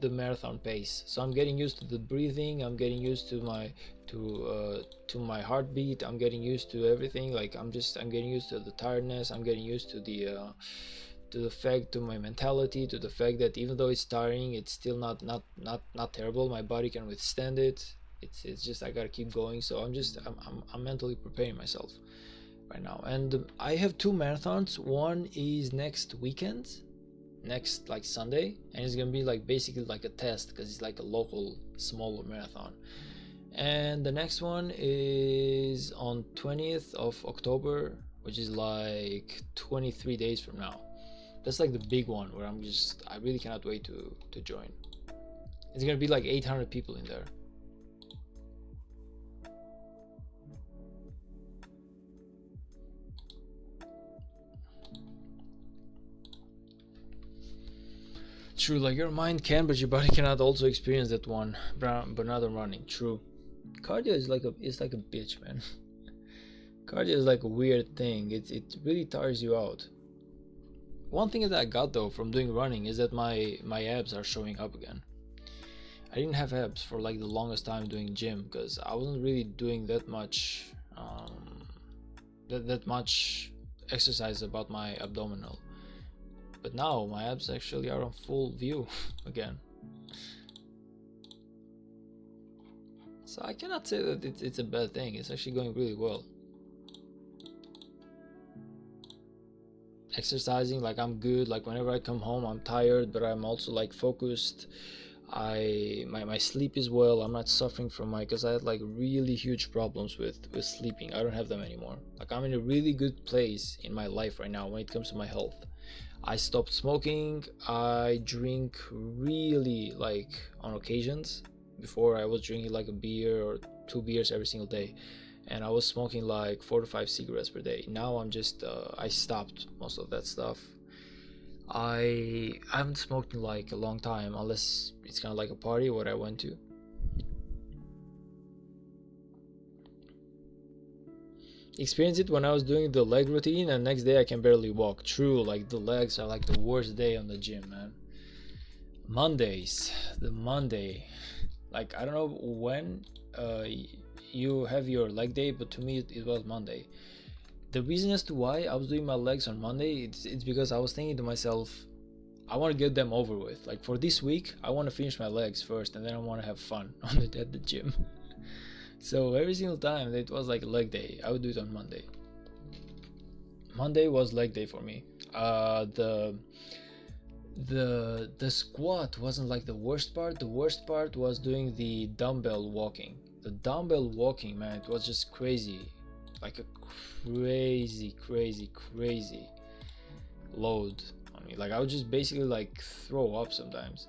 the marathon pace. So I'm getting used to the breathing, I'm getting used to my heartbeat, I'm getting used to everything. Like, I'm getting used to the tiredness, I'm getting used to the fact, to my mentality, to the fact that even though it's tiring, it's still not terrible. My body can withstand it. It's just I gotta keep going. So I'm mentally preparing myself right now. And I have 2 marathons. One is next weekend, next like Sunday, and it's gonna be like basically like a test, because it's like a local smaller marathon. And the next one is on 20th of October, which is like 23 days from now. That's like the big one where I really cannot wait to join. It's gonna be like 800 people in there. True, like your mind can, but your body cannot also experience that one, but not on running. True. Cardio is like a bitch, man. Cardio is like a weird thing. It really tires you out. One thing that I got though from doing running is that my abs are showing up again. I didn't have abs for like the longest time doing gym, because I wasn't really doing that much that much exercise about my abdominal. But now my abs actually are on full view again. So I cannot say that it's a bad thing. It's actually going really well. Exercising, like, I'm good. Like, whenever I come home, I'm tired, but I'm also like focused. My sleep is well. I'm not suffering from because I had like really huge problems with sleeping. I don't have them anymore. Like, I'm in a really good place in my life right now when it comes to my health. I stopped smoking. I drink really, like, on occasions. Before, I was drinking like a beer or 2 beers every single day, and I was smoking like 4 to 5 cigarettes per day. Now I'm just I stopped most of that stuff. I haven't smoked in like a long time, unless it's kind of like a party what I went to. Experienced it when I was doing the leg routine, and next day I can barely walk. True, like, the legs are like the worst day on the gym, man. Mondays, the Monday, like, I don't know when you have your leg day, but to me it was Monday. The reason as to why I was doing my legs on Monday, it's because I was thinking to myself, I want to get them over with. Like, for this week, I want to finish my legs first, and then I want to have fun at the gym. So every single time it was like leg day, I would do it on Monday. Monday was leg day for me. The squat wasn't like the worst part. The worst part was doing the dumbbell walking. The dumbbell walking, man, it was just crazy. like a crazy load on me. Like I would just basically like throw up sometimes.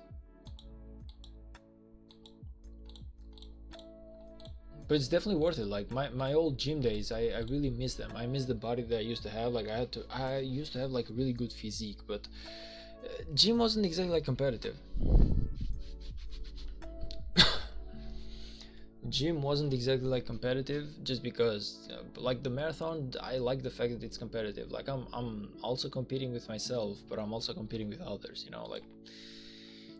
But it's definitely worth it. Like my old gym days, I really miss them. I miss the body that I used to have. Like I used to have like a really good physique, but gym wasn't exactly like competitive. Gym wasn't exactly like competitive, just because like the marathon, I like the fact that it's competitive. Like I'm also competing with myself, but I'm also competing with others, you know, like,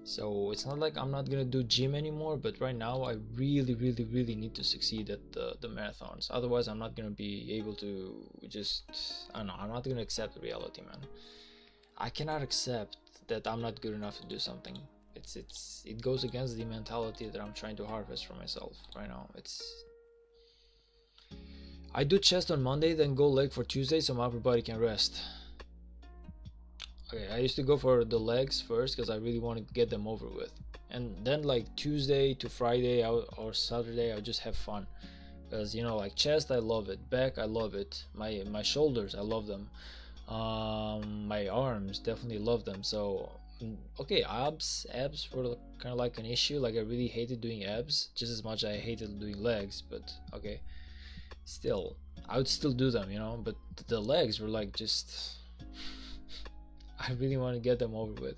so it's not like I'm not gonna do gym anymore, but right now I really need to succeed at the marathons. Otherwise I'm not gonna be able to just, I don't know, I'm not gonna accept the reality, man. I cannot accept that I'm not good enough to do something. It goes against the mentality that I'm trying to harvest for myself right now. I do chest on Monday, then go leg for Tuesday, so my upper body can rest. Okay, I used to go for the legs first because I really wanted to get them over with, and then like Tuesday to Friday or Saturday I would just have fun, because you know, like chest I love it, back I love it, my shoulders I love them, my arms definitely love them. So okay, abs were kind of like an issue. Like I really hated doing abs just as much as I hated doing legs, but okay, still I would still do them, you know. But the legs were like just I really want to get them over with.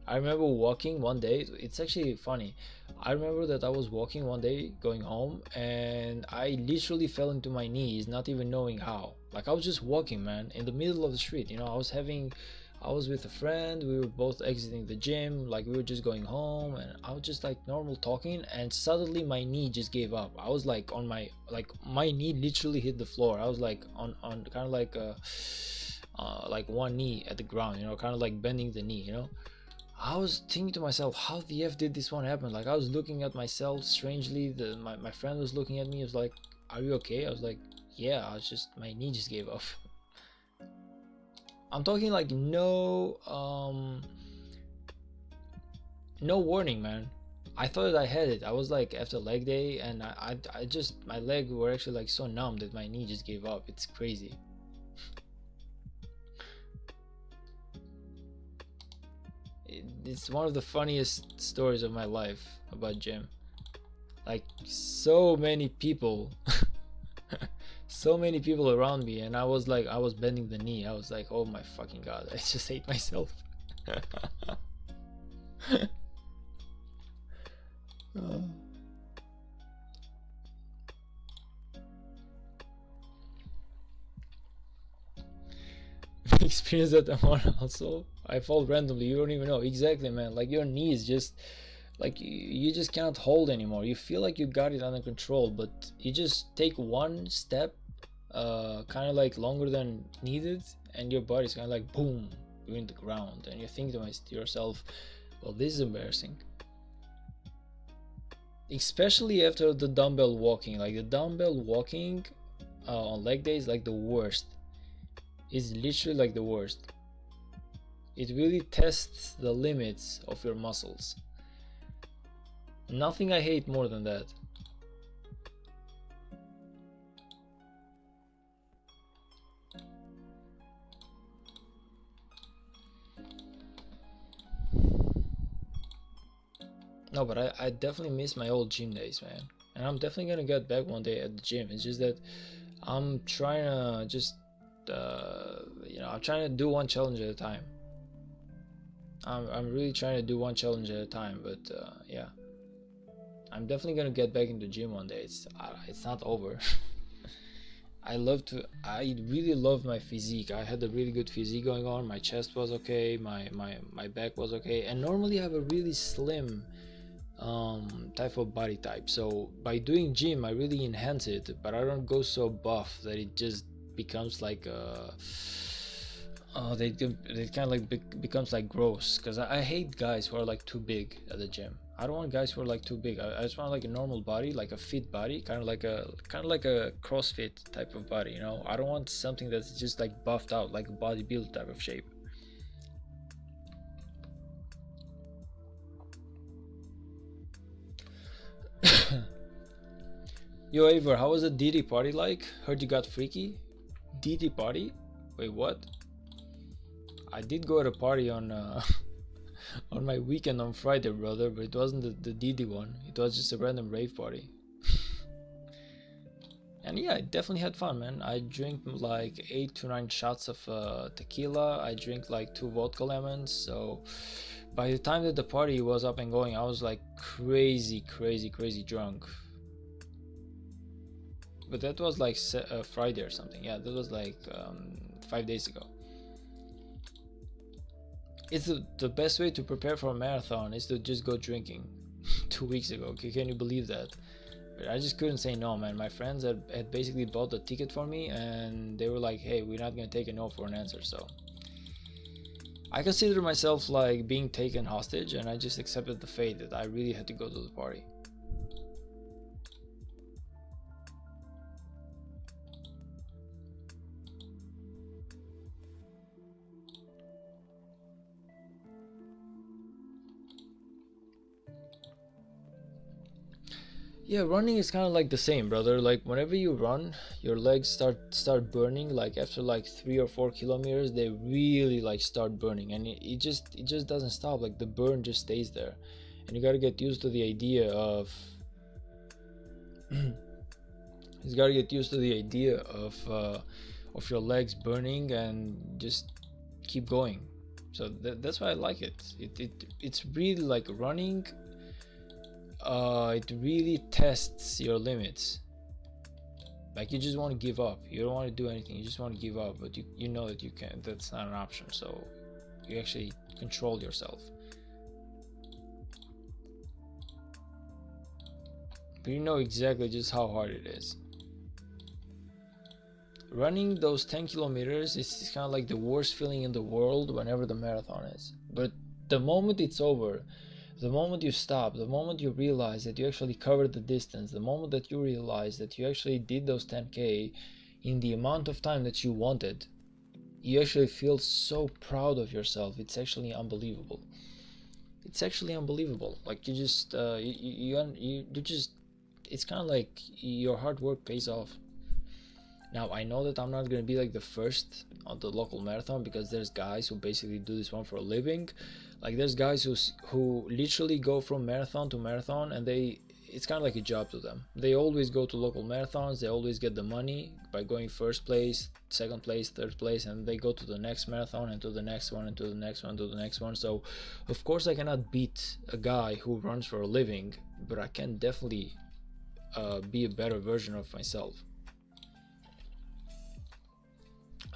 I remember walking one day, it's actually funny. I remember that I was walking one day going home and I literally fell into my knees, not even knowing how. Like I was just walking, man, in the middle of the street. You know, I was with a friend, we were both exiting the gym, like we were just going home, and I was just like normal talking, and suddenly my knee just gave up. I was like on my, like my knee literally hit the floor. I was like on kind of like one knee at the ground, you know, kind of like bending the knee, you know. I was thinking to myself, how the F did this one happen? Like I was looking at myself strangely. My friend was looking at me. He was like, are you okay? I was like, yeah, my knee just gave up. I'm talking like no warning, man. I thought I had it. I was like after leg day, and I just, my leg were actually like so numb that my knee just gave up. It's crazy. It's one of the funniest stories of my life about gym. Like so many people so many people around me, and I was like, I was bending the knee. I was like, oh my fucking god, I just hate myself. Experience that one also. I fall randomly, you don't even know. Exactly, man. Like your knee is just like you just cannot hold anymore. You feel like you got it under control, but you just take one step kind of like longer than needed, and your body's kind of like boom, you're in the ground, and you think to yourself, well, this is embarrassing. Especially after the dumbbell walking. Like the dumbbell walking on leg day is like the worst. It's literally like the worst. It really tests the limits of your muscles. Nothing I hate more than that. No, but I definitely miss my old gym days, man. And I'm definitely gonna get back one day at the gym. It's just that I'm trying to just, you know, I'm trying to do one challenge at a time. I'm really trying to do one challenge at a time, but yeah. I'm definitely gonna get back into gym one day. It's not over. I really love my physique. I had a really good physique going on. My chest was okay, my back was okay, and normally I have a really slim type of body type. So by doing gym I really enhance it, but I don't go so buff that it just becomes like they kind of like becomes like gross, because I hate guys who are like too big at the gym. I don't want guys who are like too big. I just want like a normal body, like a fit body, kind of like a CrossFit type of body, you know. I don't want something that's just like buffed out, like a bodybuilder type of shape. Yo, Aver, how was the DD party like? Heard you got freaky. DD party? Wait, what? I did go to a party on on my weekend on Friday, brother, but it wasn't the DD one. It was just a random rave party. And yeah, I definitely had fun, man. I drank like 8 to 9 shots of tequila. I drank like 2 vodka lemons. So by the time that the party was up and going, I was like crazy drunk. But that was like Friday or something. Yeah, that was like 5 days ago. It's the best way to prepare for a marathon is to just go drinking. 2 weeks ago, can you believe that? But I just couldn't say no, man. My friends had basically bought the ticket for me, and they were like, hey, we're not gonna take a no for an answer. So I consider myself like being taken hostage, and I just accepted the fate that I really had to go to the party. Yeah, running is kind of like the same, brother. Like whenever you run, your legs start burning. Like after like 3 or 4 kilometers, they really like start burning, and it just doesn't stop. Like the burn just stays there, and you gotta get used to the idea of you gotta get used to the idea of your legs burning and just keep going. So that's why I like it. It's really like running. It really tests your limits. Like you just want to give up. You don't want to do anything. You just want to give up, but you know that you can't. That's not an option. So you actually control yourself. But you know exactly just how hard it is. Running those 10 kilometers is kind of like the worst feeling in the world whenever the marathon is. But the moment it's over, the moment you stop, the moment you realize that you actually covered the distance, the moment that you realize that you actually did those 10K in the amount of time that you wanted, you actually feel so proud of yourself. It's actually unbelievable. It's actually unbelievable. Like you just, you just, it's kind of like your hard work pays off. Now I know that I'm not gonna be like the first on the local marathon, because there's guys who basically do this one for a living. Like there's guys who literally go from marathon to marathon, and it's kind of like a job to them. They always go to local marathons. They always get the money by going first place, second place, third place, and they go to the next marathon and to the next one and to the next one to the next one. So of course I cannot beat a guy who runs for a living, but I can definitely be a better version of myself.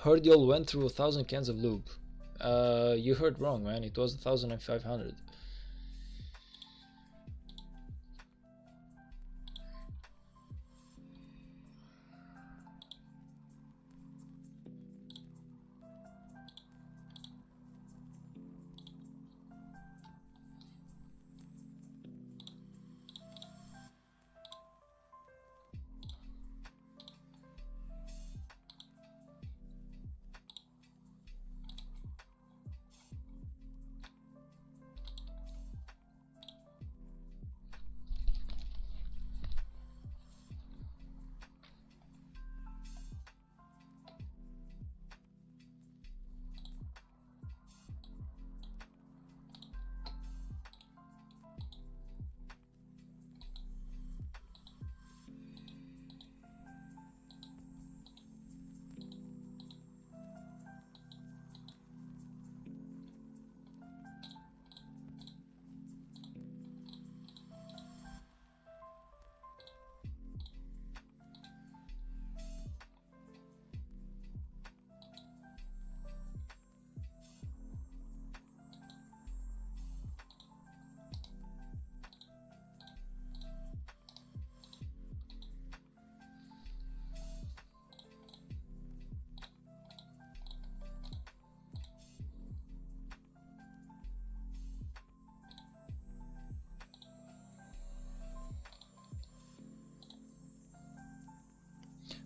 Heard y'all went through 1,000 cans of lube. You heard wrong, man. It was 1,500.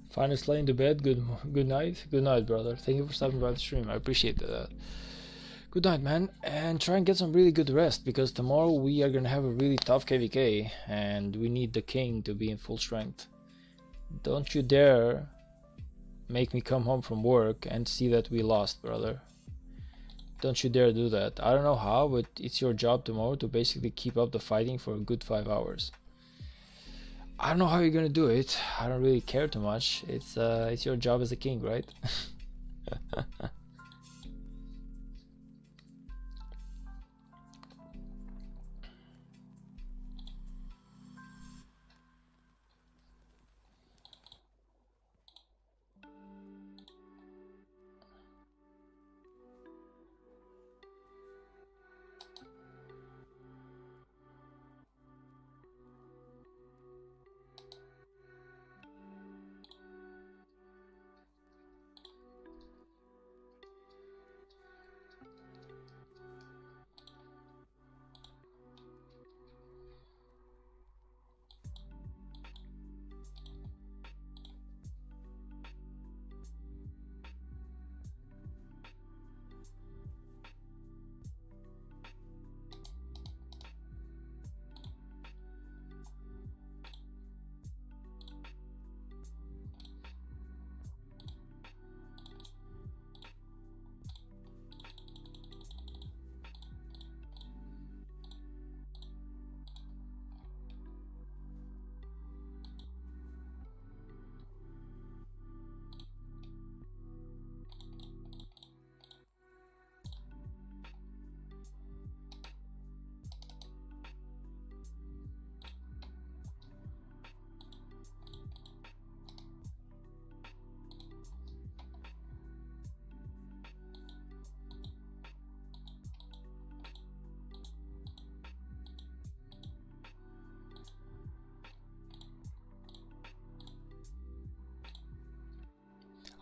Finest laying to bed. Good night. Good night, brother. Thank you for stopping by the stream. I appreciate that. Good night, man, and try and get some really good rest, because tomorrow we are gonna have a really tough KVK, and we need the king to be in full strength. Don't you dare make me come home from work and see that we lost, brother. Don't you dare do that. I don't know how, but it's your job tomorrow to basically keep up the fighting for a good 5 hours. I don't know how you're gonna do it. I don't really care too much. It's your job as a king, right?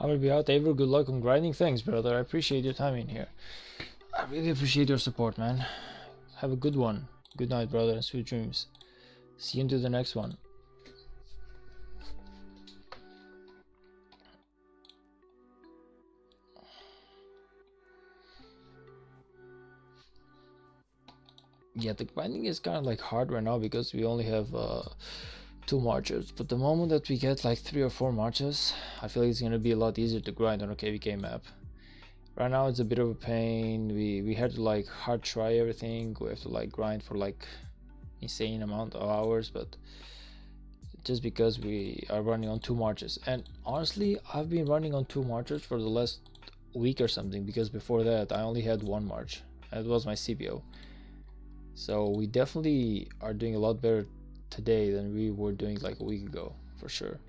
I will be out. Ever good luck on grinding. Thanks, brother. I appreciate your time in here. I really appreciate your support, man. Have a good one. Good night, brother, and sweet dreams. See you into the next one. Yeah, the grinding is kind of like hard right now because we only have 2 marches. But the moment that we get like 3 or 4 marches, I feel like it's gonna be a lot easier to grind on a KVK map. Right now it's a bit of a pain. We had to like hard try everything. We have to like grind for like insane amount of hours, but just because we are running on 2 marches. And honestly, I've been running on 2 marches for the last week or something, because before that I only had 1 march. That was my CBO. So we definitely are doing a lot better today than we were doing like a week ago, for sure.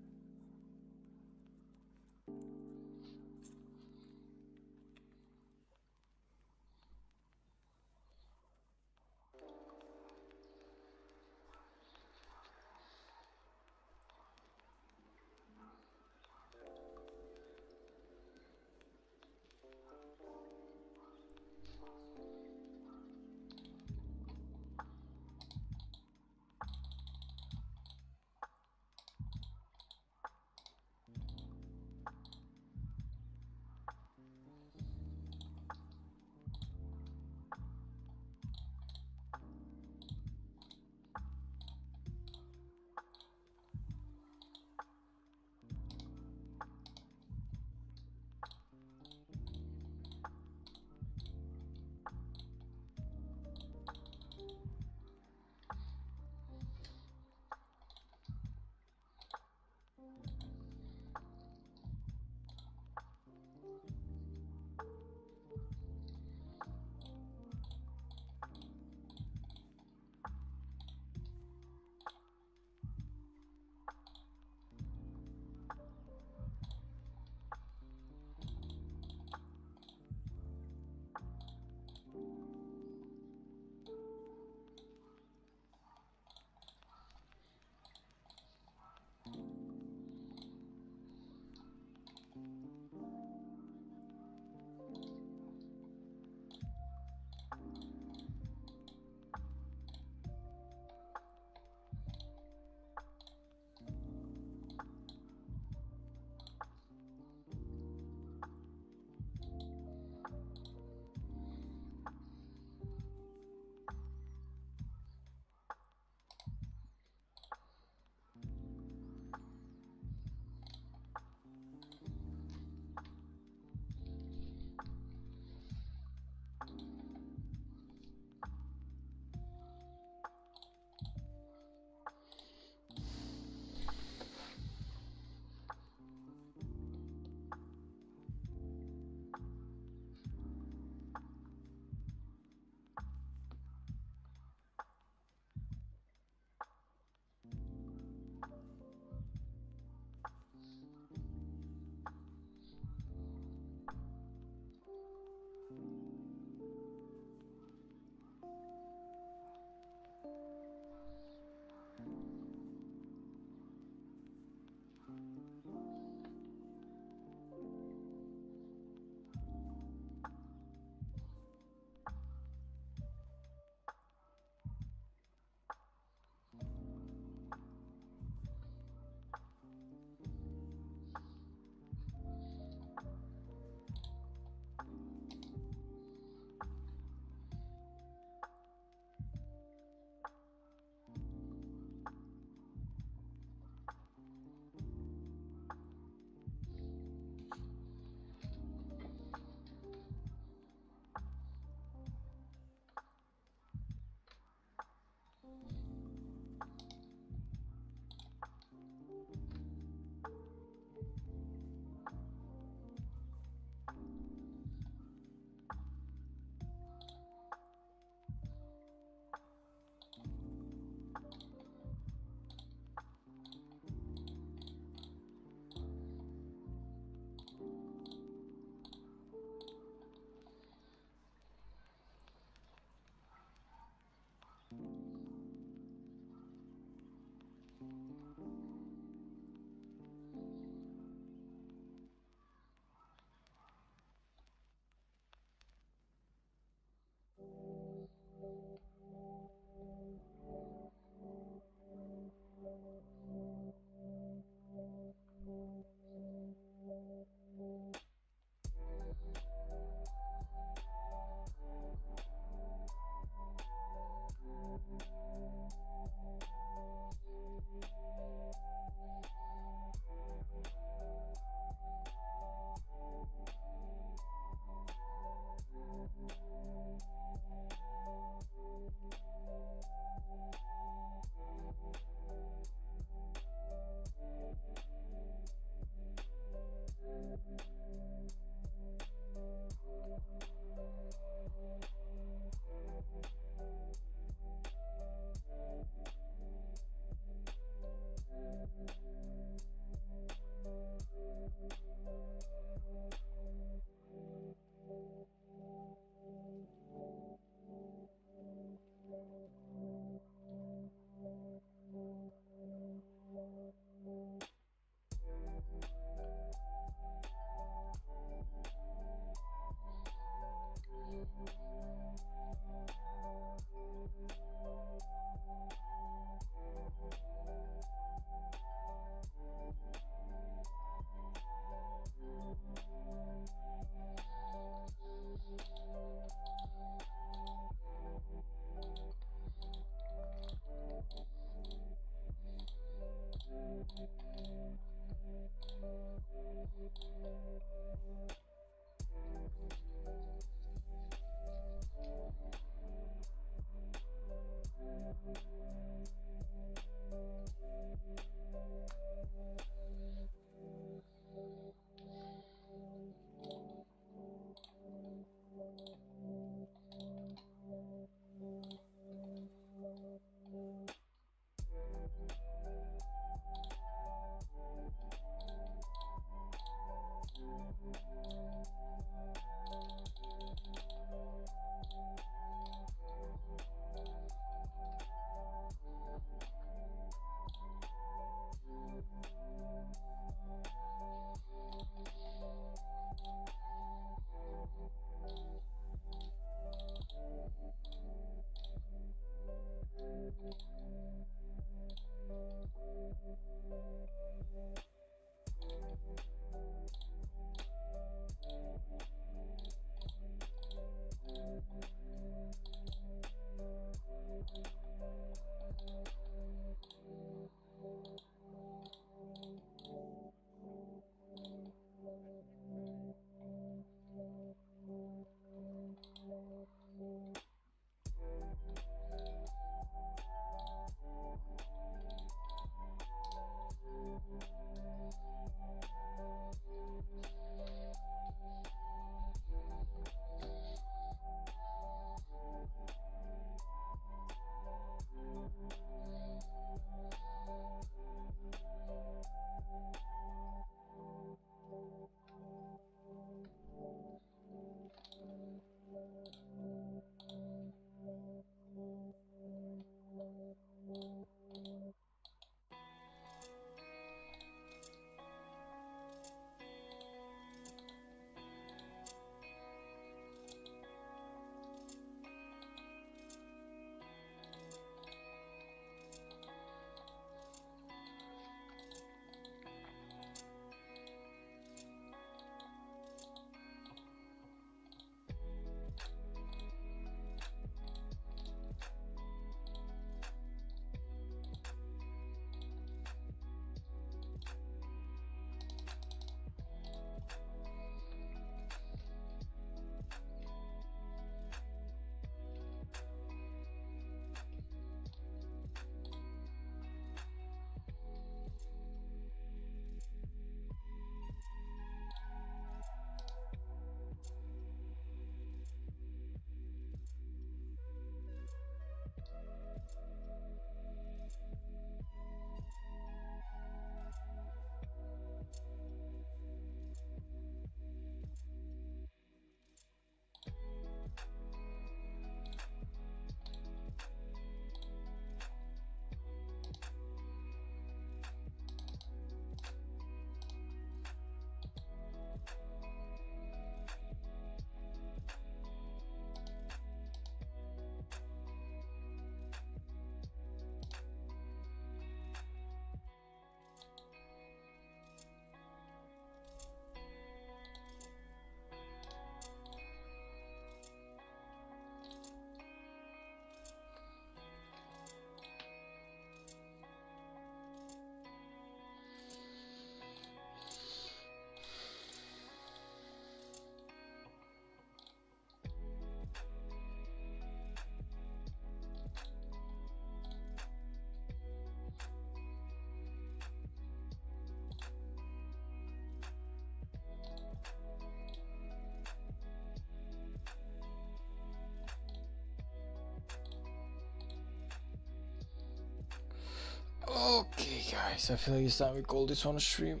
Okay, guys, I feel like it's time we call this on stream.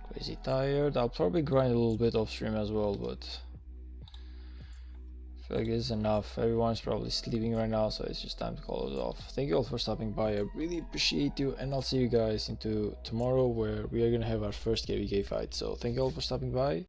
Crazy tired. I'll probably grind a little bit off stream as well, but I feel like it's enough. Everyone's probably sleeping right now, so it's just time to call it off. Thank you all for stopping by. I really appreciate you, and I'll see you guys into tomorrow, where we are gonna have our first KVK fight. So thank you all for stopping by.